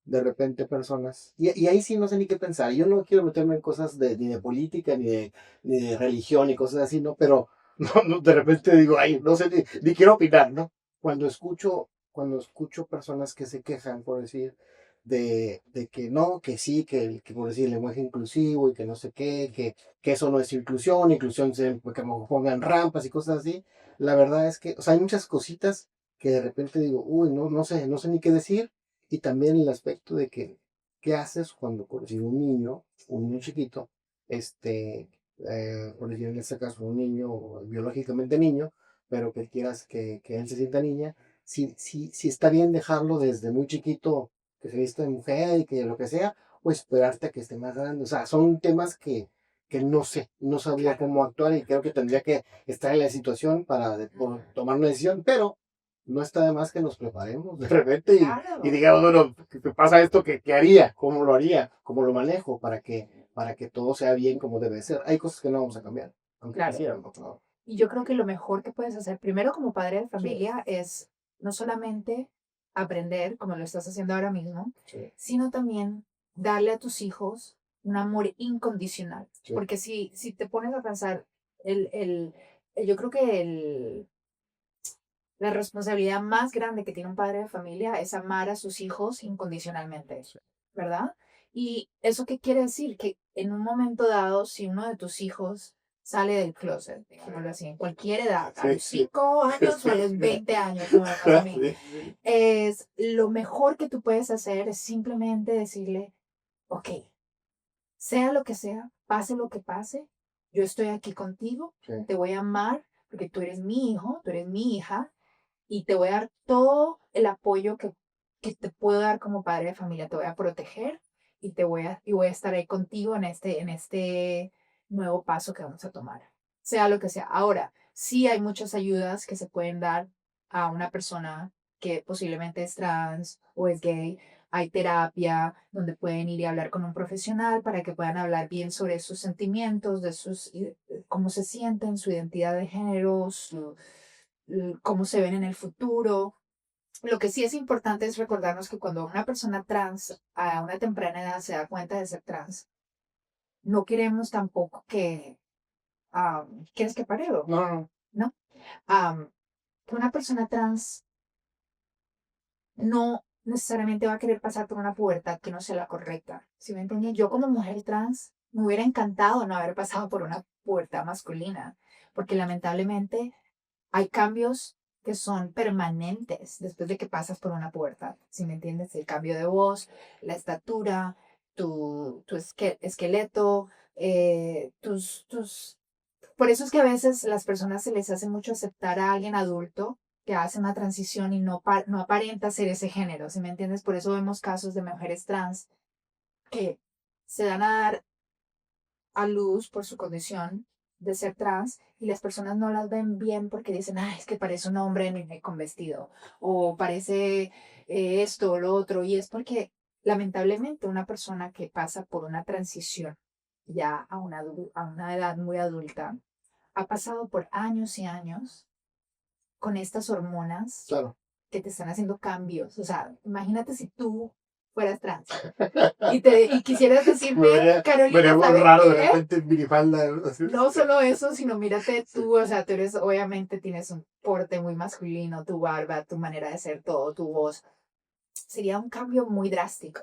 de repente personas, y ahí sí no sé ni qué pensar. Yo no quiero meterme en cosas ni de política, ni de religión, ni cosas así, ¿no? Pero de repente digo, ay, no sé, ni quiero opinar, ¿no? Cuando escucho personas que se quejan, por decir, de que no, que sí, que por decir el lenguaje inclusivo y que no sé qué, que eso no es inclusión, inclusión se, que me pongan rampas y cosas así. La verdad es que, o sea, hay muchas cositas que de repente digo, uy, no sé ni qué decir. Y también el aspecto de que, ¿qué haces cuando, por decir, un niño chiquito, por decir en este caso, un niño biológicamente niño, pero que quieras que él se sienta niña, si está bien dejarlo desde muy chiquito, que se vista de mujer y que lo que sea, o esperarte a que esté más grande. O sea, son temas que no sé, no sabría Claro, cómo actuar y creo que tendría que estar en la situación para tomar una decisión, pero no está de más que nos preparemos de repente y claro. digamos, bueno, que pasa esto, ¿qué haría? ¿Cómo lo haría? ¿Cómo lo manejo para que todo sea bien como debe ser? Hay cosas que no vamos a cambiar, aunque Claro. quisiéramos, ¿no? Y yo creo que lo mejor que puedes hacer primero como padre de Sí, familia es no solamente aprender, como lo estás haciendo ahora mismo, sí, sino también darle a tus hijos un amor incondicional. sí, Porque si te pones a pensar, yo creo que la responsabilidad más grande que tiene un padre de familia es amar a sus hijos incondicionalmente, sí. ¿verdad? ¿Y eso qué quiere decir? Que en un momento dado, si uno de tus hijos sale del closet, digámoslo así, en cualquier edad, a Sí, los sí. 5 años o a los 20 años, como me pasa a mí, Sí, sí. es lo mejor que tú puedes hacer es simplemente decirle, ok, sea lo que sea, pase lo que pase, yo estoy aquí contigo, Sí, te voy a amar porque tú eres mi hijo, tú eres mi hija, y te voy a dar todo el apoyo que te puedo dar como padre de familia. Te voy a proteger y voy a estar ahí contigo en este nuevo paso que vamos a tomar, sea lo que sea. Ahora, sí hay muchas ayudas que se pueden dar a una persona que posiblemente es trans o es gay. Hay terapia donde pueden ir y hablar con un profesional para que puedan hablar bien sobre sus sentimientos, cómo se sienten, su identidad de género, cómo se ven en el futuro. Lo que sí es importante es recordarnos que cuando una persona trans a una temprana edad se da cuenta de ser trans, no queremos tampoco ¿quieres que pare no, no, no? Am, que una persona trans no necesariamente va a querer pasar por una pubertad que no sea la correcta. ¿Sí me entiendes? Yo como mujer trans me hubiera encantado no haber pasado por una pubertad masculina, porque lamentablemente hay cambios que son permanentes después de que pasas por una pubertad, ¿sí me entiendes? El cambio de voz, la estatura, tu esqueleto, tus... Por eso es que a veces las personas se les hace mucho aceptar a alguien adulto que hace una transición y no aparenta ser ese género, ¿sí me entiendes? Por eso vemos casos de mujeres trans que se dan a dar a luz por su condición de ser trans y las personas no las ven bien porque dicen, ah, es que parece un hombre con vestido o parece esto o lo otro. Y es porque lamentablemente una persona que pasa por una transición ya a una edad muy adulta ha pasado por años y años con estas hormonas claro. que te están haciendo cambios. O sea, imagínate si tú fueras trans y quisieras decirme, Me vería Carolina, muy ¿sabes raro de qué? repente en minifalda. Así. No solo eso, sino mírate Sí, tú, o sea, tú eres, obviamente tienes un porte muy masculino, tu barba, tu manera de ser todo, tu voz. Sería un cambio muy drástico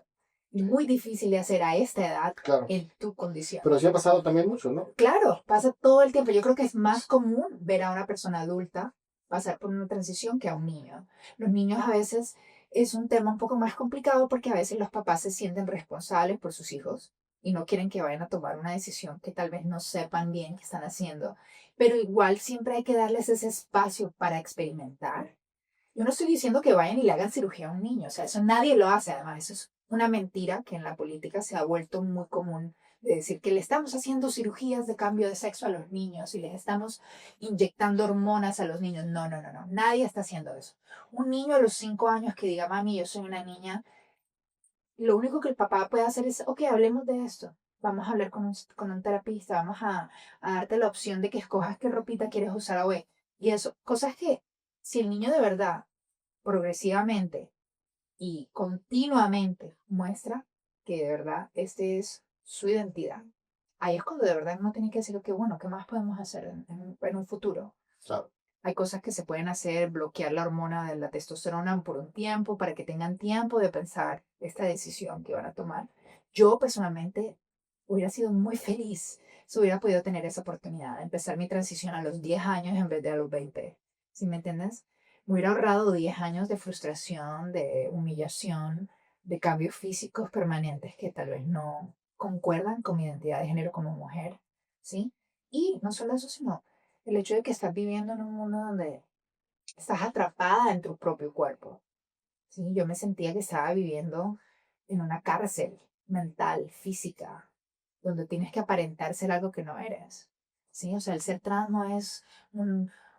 y muy difícil de hacer a esta edad claro. en tu condición. Pero sí ha pasado también mucho, ¿no? Claro, pasa todo el tiempo. Yo creo que es más común ver a una persona adulta pasar por una transición que a un niño. Los niños a veces es un tema un poco más complicado porque a veces los papás se sienten responsables por sus hijos y no quieren que vayan a tomar una decisión que tal vez no sepan bien que están haciendo. Pero igual siempre hay que darles ese espacio para experimentar. Yo no estoy diciendo que vayan y le hagan cirugía a un niño, o sea, eso nadie lo hace, además, eso es una mentira que en la política se ha vuelto muy común de decir que le estamos haciendo cirugías de cambio de sexo a los niños y les estamos inyectando hormonas a los niños. No, no, no, no, nadie está haciendo eso. Un niño a los 5 años que diga, mami, yo soy una niña, lo único que el papá puede hacer es, ok, hablemos de esto. Vamos a hablar con un terapista, a darte la opción de que escojas qué ropita quieres usar hoy. Y eso, cosas que si el niño de verdad progresivamente y continuamente muestra que de verdad este es su identidad. Ahí es cuando de verdad uno tiene que decir, que bueno, ¿qué más podemos hacer en un futuro? Claro. Hay cosas que se pueden hacer, bloquear la hormona de la testosterona por un tiempo para que tengan tiempo de pensar esta decisión que van a tomar. Yo personalmente hubiera sido muy feliz si hubiera podido tener esa oportunidad de empezar mi transición a los 10 años en vez de a los 20. ¿Sí me entiendes? Me hubiera ahorrado 10 años de frustración, de humillación, de cambios físicos permanentes que tal vez no concuerdan con mi identidad de género como mujer. ¿Sí? Y no solo eso, sino el hecho de que estás viviendo en un mundo donde estás atrapada en tu propio cuerpo. ¿Sí? Yo me sentía que estaba viviendo en una cárcel mental, física, donde tienes que aparentar ser algo que no eres. ¿Sí? O sea, el ser trans no es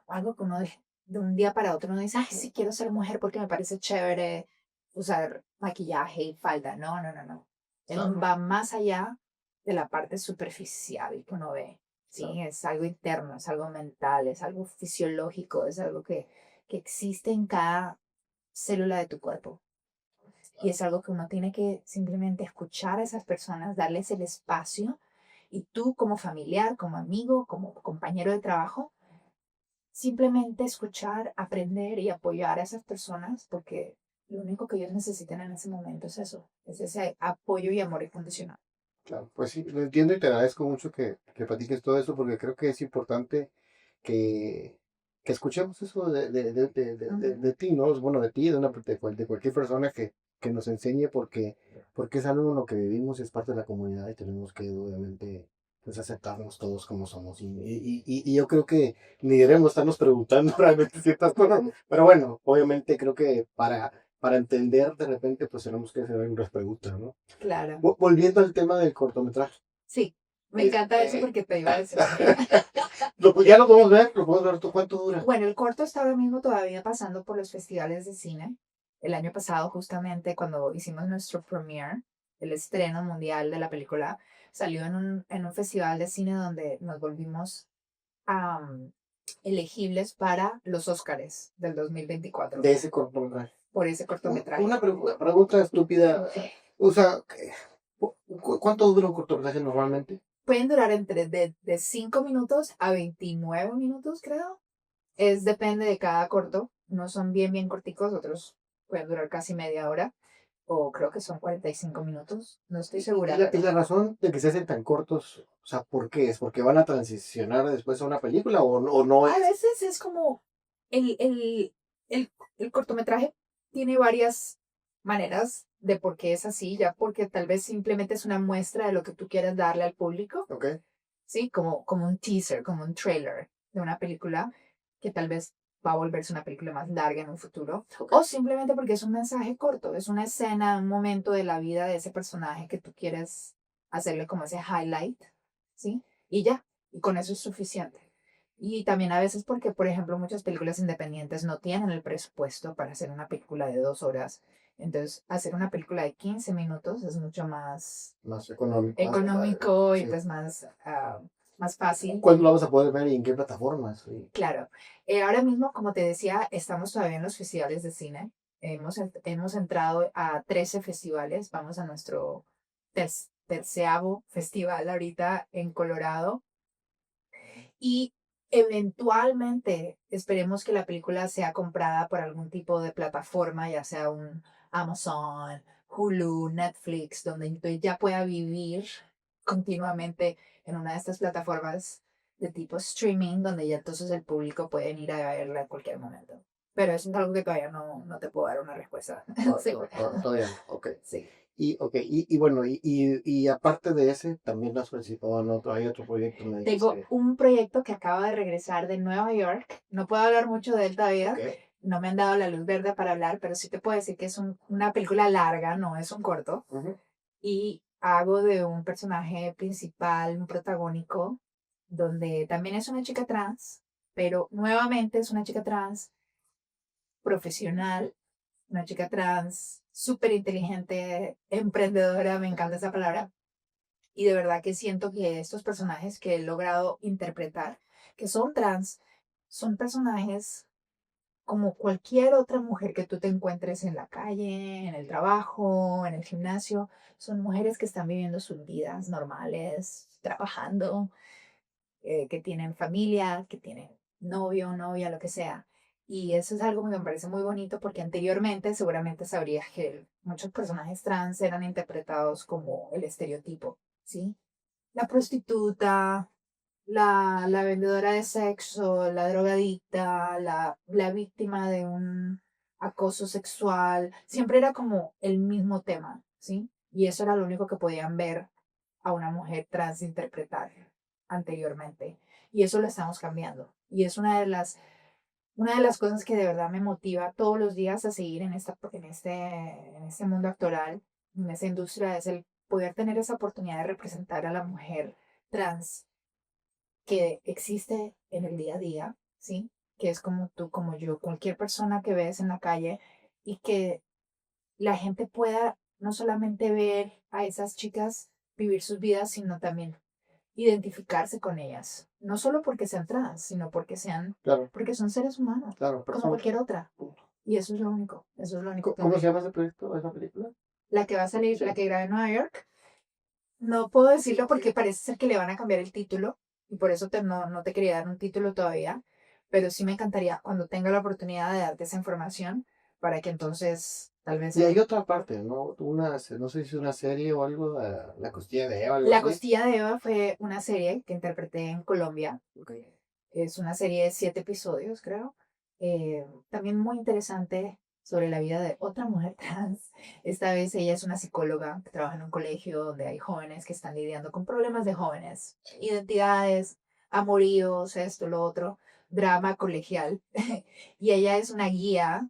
algo que uno de un día para otro uno dice, ay, sí quiero ser mujer porque me parece chévere usar maquillaje y falda. No, no, no, no. Claro. Va más allá de la parte superficial que uno ve. Claro. ¿Sí? Es algo interno, es algo mental, es algo fisiológico, es algo que existe en cada célula de tu cuerpo. Y es algo que uno tiene que simplemente escuchar a esas personas, darles el espacio y tú como familiar, como amigo, como compañero de trabajo, simplemente escuchar, aprender y apoyar a esas personas porque lo único que ellos necesitan en ese momento es eso, es ese apoyo y amor incondicional. Claro, pues sí, lo entiendo y te agradezco mucho que platiques todo eso porque creo que es importante que, que escuchemos eso de ti, ¿no? Bueno, de ti, de cualquier persona que nos enseñe porque es algo en lo que vivimos y es parte de la comunidad y tenemos que obviamente pues aceptarnos todos como somos y yo creo que ni debemos estarnos preguntando realmente ciertas cosas, pero bueno, obviamente creo que para entender de repente pues tenemos que hacer algunas preguntas, ¿no? Claro. Volviendo al tema del cortometraje. Sí, me encanta eso Este, porque te iba a decir. ya lo podemos ver, ¿tú cuánto dura? Bueno, el corto está ahora mismo todavía pasando por los festivales de cine. El año pasado, justamente cuando hicimos nuestro premiere, el estreno mundial de la película, salió en un festival de cine donde nos volvimos am, elegibles para los Óscares del 2024 De ese cortometraje. por ese cortometraje. Una pregunta estúpida. O sea, ¿cuánto dura un cortometraje normalmente? Pueden durar entre de 5 minutos a 29 minutos, creo. Es depende de cada corto. No son bien, bien corticos, otros pueden durar casi media hora. O creo que son 45 minutos. No estoy segura, Y pero la razón de que se hacen tan cortos, o sea, ¿por qué? ¿Es porque van a transicionar después a una película o no a es? veces es como el, el, el cortometraje tiene varias maneras de por qué es así, ya porque tal vez simplemente es una muestra de lo que tú quieres darle al público, Ok, ¿sí? Como un teaser, como un trailer de una película que tal vez va a volverse una película más larga en un futuro, ok. o simplemente porque es un mensaje corto, es una escena, un momento de la vida de ese personaje que tú quieres hacerle como ese highlight, ¿sí? Y ya, y con eso es suficiente. Y también a veces porque, por ejemplo, muchas películas independientes no tienen el presupuesto para hacer una película de 2 horas. Entonces, hacer una película de 15 minutos es mucho más Más económico. económico y Sí. pues más, más fácil. ¿Cuándo lo vamos a poder ver y en qué plataformas? Sí. Claro. Ahora mismo, como te decía, estamos todavía en los festivales de cine. Hemos entrado a 13 festivales. Vamos a nuestro terceavo festival ahorita en Colorado. Y eventualmente esperemos que la película sea comprada por algún tipo de plataforma, ya sea un Amazon, Hulu, Netflix, donde entonces ya pueda vivir continuamente en una de estas plataformas de tipo streaming, donde ya entonces el público puede ir a verla en cualquier momento. Pero eso es algo que todavía no te puedo dar una respuesta segura. Todavía no, ok. Sí. Y bueno, y aparte de ese, también has participado en otro, hay otro proyecto, me Tengo dijiste. un proyecto que acaba de regresar de Nueva York. No puedo hablar mucho de él todavía. Ok. No me han dado la luz verde para hablar, pero sí te puedo decir que es una película larga, no es un corto. Ujú. Y hago de un personaje principal, un protagónico, donde también es una chica trans, pero nuevamente es una chica trans profesional, una chica trans súper inteligente, emprendedora, me encanta esa palabra. Y de verdad que siento que estos personajes que he logrado interpretar, que son trans, son personajes como cualquier otra mujer que tú te encuentres en la calle, en el trabajo, en el gimnasio. Son mujeres que están viviendo sus vidas normales, trabajando, que tienen familia, que tienen novio, novia, lo que sea. Y eso es algo que me parece muy bonito porque anteriormente seguramente sabrías que muchos personajes trans eran interpretados como el estereotipo, ¿sí? La prostituta, la vendedora de sexo, la drogadicta, la víctima de un acoso sexual, siempre era como el mismo tema, ¿sí? Y eso era lo único que podían ver a una mujer trans interpretar anteriormente. Y eso lo estamos cambiando. Y es una de las cosas que de verdad me motiva todos los días a seguir en este mundo actoral, en esta industria, es el poder tener esa oportunidad de representar a la mujer trans que existe en el día a día, ¿sí? Que es como tú, como yo, cualquier persona que ves en la calle y que la gente pueda no solamente ver a esas chicas vivir sus vidas, sino también identificarse con ellas. No solo porque sean trans, sino Claro, porque son seres humanos, claro, como personas. cualquier otra. Y eso es lo único, eso es lo único que ¿Cómo me... se llama ese proyecto, esa película? La que va a salir, la Sí. que grabé en Nueva York, no puedo decirlo porque parece ser que le van a cambiar el título y por eso no te quería dar un título todavía, pero sí me encantaría cuando tenga la oportunidad de darte esa información para que entonces tal vez Y en hay otra parte, ¿no? No sé si es una serie o algo, La costilla de Eva, algo La así. Costilla de Eva fue una serie que interpreté en Colombia. Ok. Es una serie de 7 episodios, creo. También muy interesante sobre la vida de otra mujer trans. Esta vez ella es una psicóloga que trabaja en un colegio donde hay jóvenes que están lidiando con problemas de jóvenes, identidades, amoríos, esto, lo otro, drama colegial. Y ella es una guía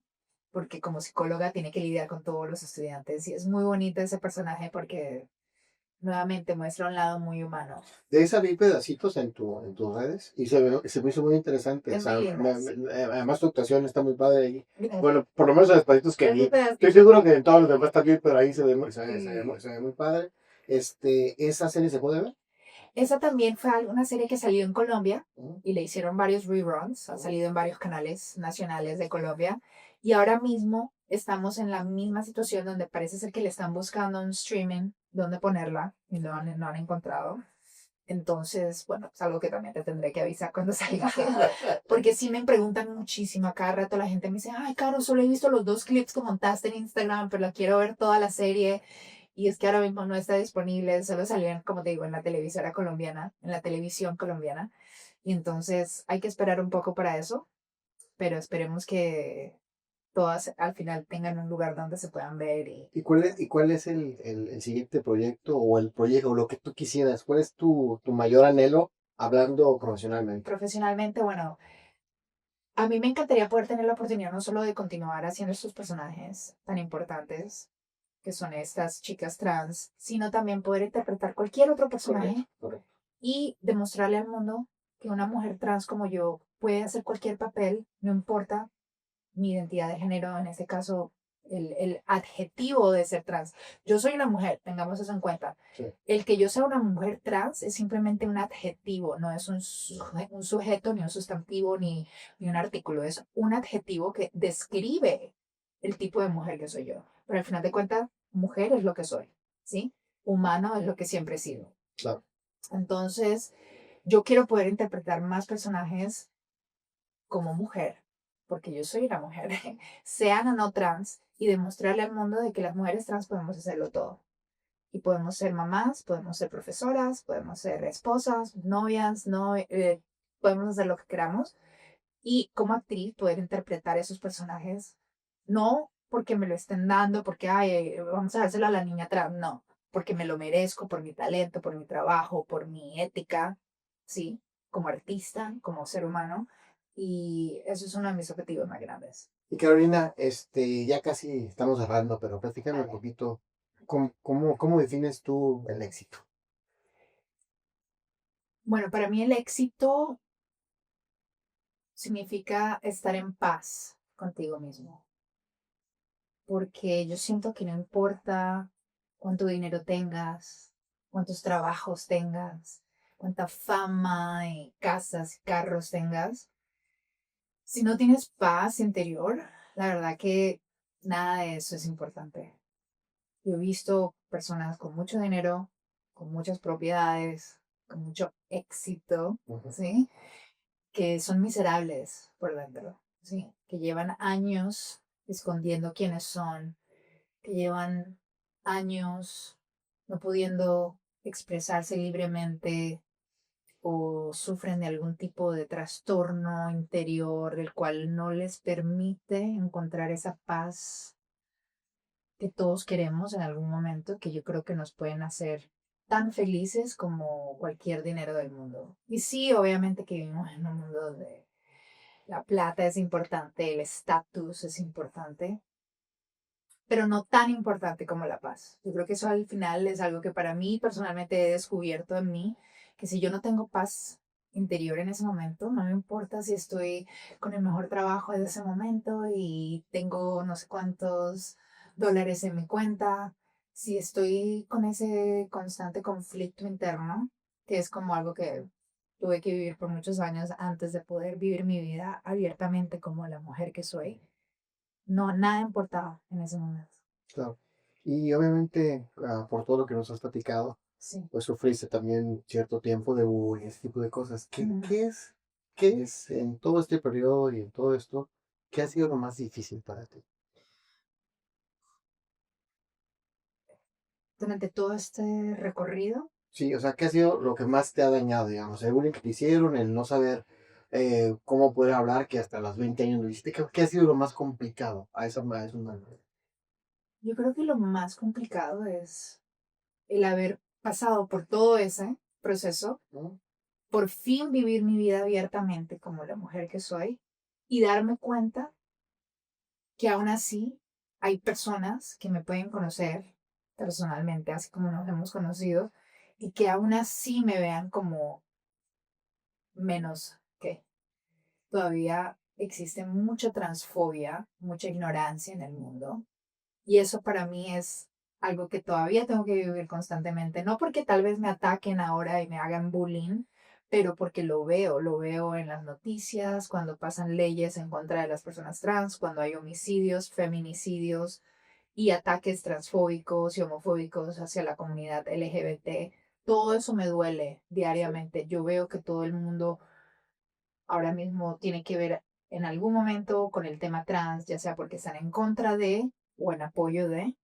porque como psicóloga tiene que lidiar con todos los estudiantes. Y es muy bonito ese personaje porque nuevamente muestra un lado muy humano. De esa vi pedacitos en tus redes y se me hizo muy interesante. O Es muy sea, linda. además tu actuación está muy padre ahí. Gracias. Bueno, por lo menos en los pedacitos que vi. Ese Estoy pedacito. seguro que en todos los demás también, pero ahí Sí. se ve muy padre. ¿Esa serie se puede ver? Esa también fue una serie que salió en Colombia Ujú. y le hicieron varios reruns. Ha Ujú. salido en varios canales nacionales de Colombia. Y ahora mismo estamos en la misma situación donde parece ser que le están buscando un streaming donde ponerla y no han encontrado. Entonces, bueno, es algo que también te tendré que avisar cuando salga. Porque sí me preguntan muchísimo. A cada rato la gente me dice, ay, Caro, solo he visto los 2 clips que montaste en Instagram, pero la quiero ver toda la serie. Y es que ahora mismo no está disponible, solo salían, como te digo, en la televisora colombiana, en la televisión colombiana. Y entonces hay que esperar un poco para eso, pero esperemos que todas al final tengan un lugar donde se puedan ver y Y cuál es el siguiente proyecto o el proyecto o lo que tú quisieras? ¿Cuál es tu mayor anhelo hablando profesionalmente? profesionalmente, bueno, a mí me encantaría poder tener la oportunidad no solo de continuar haciendo estos personajes tan importantes, que son estas chicas trans, sino también poder interpretar cualquier otro Correcto, personaje correcto. y demostrarle al mundo que una mujer trans como yo puede hacer cualquier papel, no importa mi identidad de género, en este caso el adjetivo de ser trans. Yo soy una mujer, tengamos eso en cuenta. Sí. El que yo sea una mujer trans es simplemente un adjetivo, no es un sujeto, ni un sustantivo, ni un artículo, es un adjetivo que describe el tipo de mujer que soy yo. Pero al final de cuentas, mujer es lo que soy, ¿sí? Humano es lo que siempre he sido. Claro. Entonces, yo quiero poder interpretar más personajes como mujer, porque yo soy una mujer, sean o no trans, y demostrarle al mundo de que las mujeres trans podemos hacerlo todo. Y podemos ser mamás, podemos ser profesoras, podemos ser esposas, novias, no, podemos hacer lo que queramos. Y como actriz poder interpretar esos personajes, no porque me lo estén dando, porque ay, vamos a dárselo a la niña trans, no, porque me lo merezco por mi talento, por mi trabajo, por mi ética, ¿sí? Como artista, como ser humano. Y eso es uno de mis objetivos más grandes. Y Carolina, ya casi estamos cerrando, pero platícame un Vale. poquito, ¿cómo defines tú el éxito? Bueno, para mí el éxito significa estar en paz contigo mismo, porque yo siento que no importa cuánto dinero tengas, cuántos trabajos tengas, cuánta fama y casas y carros tengas, Si no tienes paz interior, la verdad que nada de eso es importante. Yo he visto personas con mucho dinero, con muchas propiedades, con mucho éxito, Ujú. ¿sí? Que son miserables por dentro, ¿sí? Que llevan años escondiendo quiénes son, que llevan años no pudiendo expresarse libremente o sufren de algún tipo de trastorno interior del cual no les permite encontrar esa paz que todos queremos en algún momento, que yo creo que nos pueden hacer tan felices como cualquier dinero del mundo. Y sí, obviamente que vivimos en un mundo donde la plata es importante, el estatus es importante, pero no tan importante como la paz. Yo creo que eso al final es algo que para mí personalmente he descubierto en mí, que si yo no tengo paz interior en ese momento, no me importa si estoy con el mejor trabajo de ese momento y tengo no sé cuántos dólares en mi cuenta, si estoy con ese constante conflicto interno, que es como algo que tuve que vivir por muchos años antes de poder vivir mi vida abiertamente como la mujer que soy. No, nada importaba en ese momento. Claro. Y obviamente, por todo lo que nos has platicado, Sí. pues sufriste también cierto tiempo de bullying, ese tipo de cosas. Mm. Qué es en todo este periodo y en todo esto, qué ha sido lo más difícil para ti? Durante todo este recorrido, Sí, o sea, ¿qué ha sido lo que más te ha dañado, digamos? El bullying que te hicieron, el no saber cómo poder hablar, que hasta los 20 años lo hiciste. ¿Qué ha sido lo más complicado a esos momentos? yo creo que lo más complicado es el haber pasado por todo ese proceso, ¿No? por fin vivir mi vida abiertamente como la mujer que soy y darme cuenta que aún así hay personas que me pueden conocer personalmente, así como nos hemos conocido, y que aún así me vean como menos que. Todavía existe mucha transfobia, mucha ignorancia en el mundo. Y eso para mí es algo que todavía tengo que vivir constantemente. No porque tal vez me ataquen ahora y me hagan bullying, pero porque lo veo en las noticias, cuando pasan leyes en contra de las personas trans, cuando hay homicidios, feminicidios y ataques transfóbicos y homofóbicos hacia la comunidad LGBT. Todo eso me duele diariamente. Yo veo que todo el mundo ahora mismo tiene que ver en algún momento con el tema trans, ya sea porque están en contra de o en apoyo de,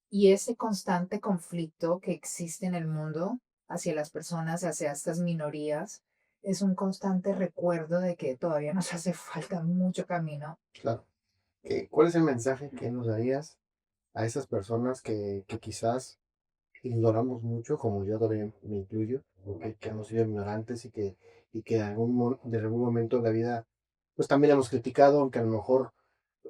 y ese constante conflicto que existe en el mundo hacia las personas, hacia estas minorías, es un constante recuerdo de que todavía nos hace falta mucho camino. Claro. ¿Cuál es el mensaje que nos darías a esas personas que quizás ignoramos mucho, como yo también me incluyo, porque que hemos sido ignorantes y que de algún momento de la vida, pues también hemos criticado, aunque a lo mejor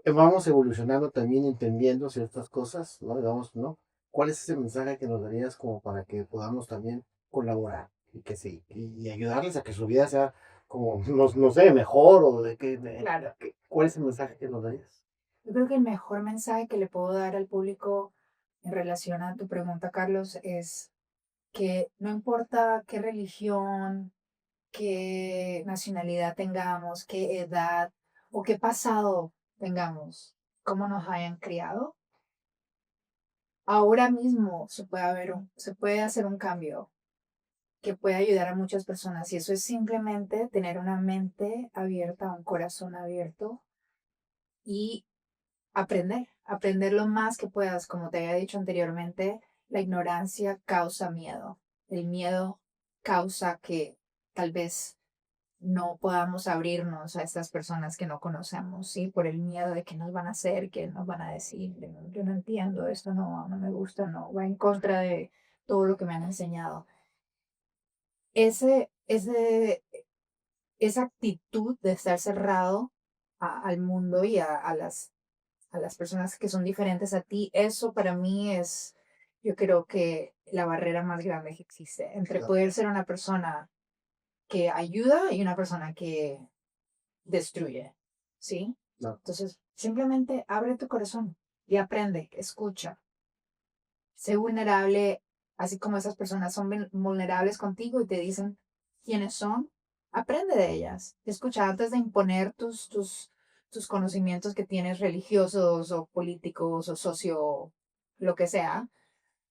vamos evolucionando también entendiendo ciertas cosas, ¿no? Digamos, ¿no? ¿Cuál es ese mensaje que nos darías como para que podamos también colaborar y que sí, y ayudarles a que su vida sea como, no sé, mejor o Claro, ¿cuál es el mensaje que nos darías? yo creo que el mejor mensaje que le puedo dar al público en relación a tu pregunta, Carlos, es que no importa qué religión, qué nacionalidad tengamos, qué edad o qué pasado tengamos, cómo nos hayan criado, ahora mismo se puede hacer un cambio que puede ayudar a muchas personas y eso es simplemente tener una mente abierta, un corazón abierto y aprender lo más que puedas. Como te había dicho anteriormente, la ignorancia causa miedo. El miedo causa que tal vez no podamos abrirnos a estas personas que no conocemos, ¿sí? Por el miedo de qué nos van a hacer, qué nos van a decir, yo no entiendo, esto no me gusta, no, va en contra de todo lo que me han enseñado. Ese, esa actitud de estar cerrado al mundo y a las personas que son diferentes a ti, eso para mí es, yo creo que la barrera más grande que existe entre Claro, poder ser una persona que ayuda y una persona que destruye, ¿sí? claro, Entonces, simplemente abre tu corazón y aprende, escucha, sé vulnerable, así como esas personas son vulnerables contigo y te dicen quiénes son, aprende de ellas. Escucha antes de imponer tus conocimientos que tienes religiosos o políticos o socio, lo que sea.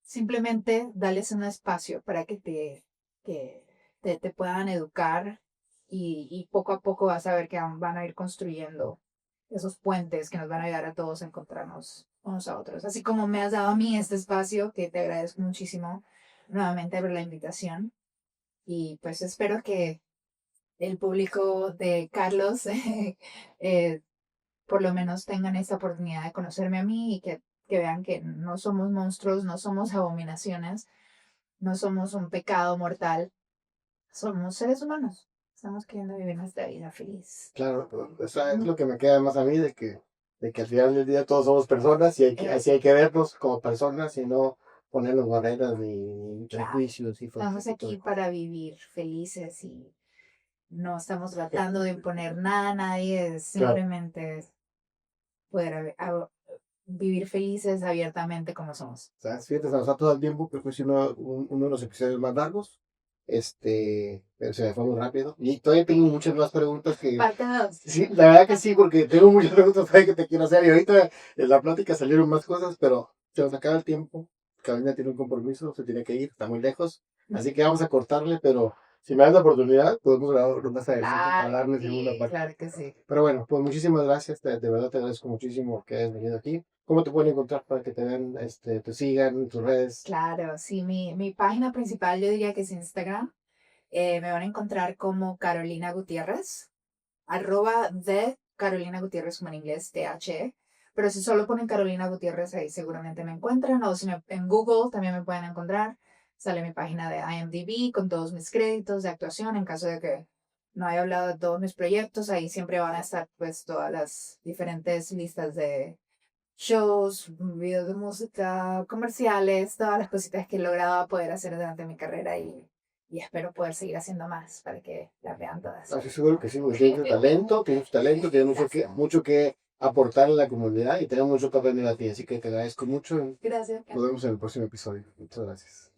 Simplemente dales un espacio para que te puedan educar y poco a poco vas a ver que van a ir construyendo esos puentes que nos van a ayudar a todos a encontrarnos unos a otros. Así como me has dado a mí este espacio, que te agradezco muchísimo nuevamente por la invitación. Y pues espero que el público de Carlos eh, por lo menos tengan esta oportunidad de conocerme a mí y que vean que no somos monstruos, no somos abominaciones, no somos un pecado mortal, somos seres humanos. Estamos queriendo vivir nuestra vida feliz. Claro, eso es lo que me queda más a mí, de que al final del día todos somos personas y así hay que vernos como personas y no ponernos barreras ni Claro, prejuicios y estamos ese tipo de aquí cosas. para vivir felices y no estamos tratando de imponer nada a nadie, es Claro. simplemente poder vivir felices abiertamente como somos. O sea, fíjate, se nos va todo el tiempo, pero fue uno de los episodios más largos. Pero se me fue muy rápido. Y todavía tengo muchas más preguntas que... Parte 2. Sí, la verdad que sí, porque tengo muchas preguntas todavía que te quiero hacer. Y ahorita en la plática salieron más cosas, pero se nos acaba el tiempo. Carolina tiene un compromiso, se tiene que ir, está muy lejos. Así que vamos a cortarle, pero si me das la oportunidad, podemos grabarlo más adelante para Ay, darle segunda sí, parte. claro que sí. Pero bueno, pues muchísimas gracias, de verdad te agradezco muchísimo que hayas venido aquí. ¿Cómo te pueden encontrar para que te vean, te sigan en tus redes? Claro, sí, mi página principal yo diría que es Instagram. Me van a encontrar como Carolina Gutiérrez, arroba de Carolina Gutiérrez como en inglés, TH. Pero si solo ponen Carolina Gutiérrez ahí seguramente me encuentran. O si en Google también me pueden encontrar. Sale mi página de IMDb con todos mis créditos de actuación en caso de que no haya hablado de todos mis proyectos. Ahí siempre van a estar pues todas las diferentes listas de shows, videos de música, comerciales, todas las cositas que he logrado poder hacer durante mi carrera y espero poder seguir haciendo más para que las vean todas. Estoy seguro que sí, porque tienes talento, tienes Gracias. mucho que aportar a la comunidad y tenemos mucho que aprender a ti. Así que te agradezco mucho. Gracias. Nos vemos en el próximo episodio. Muchas gracias.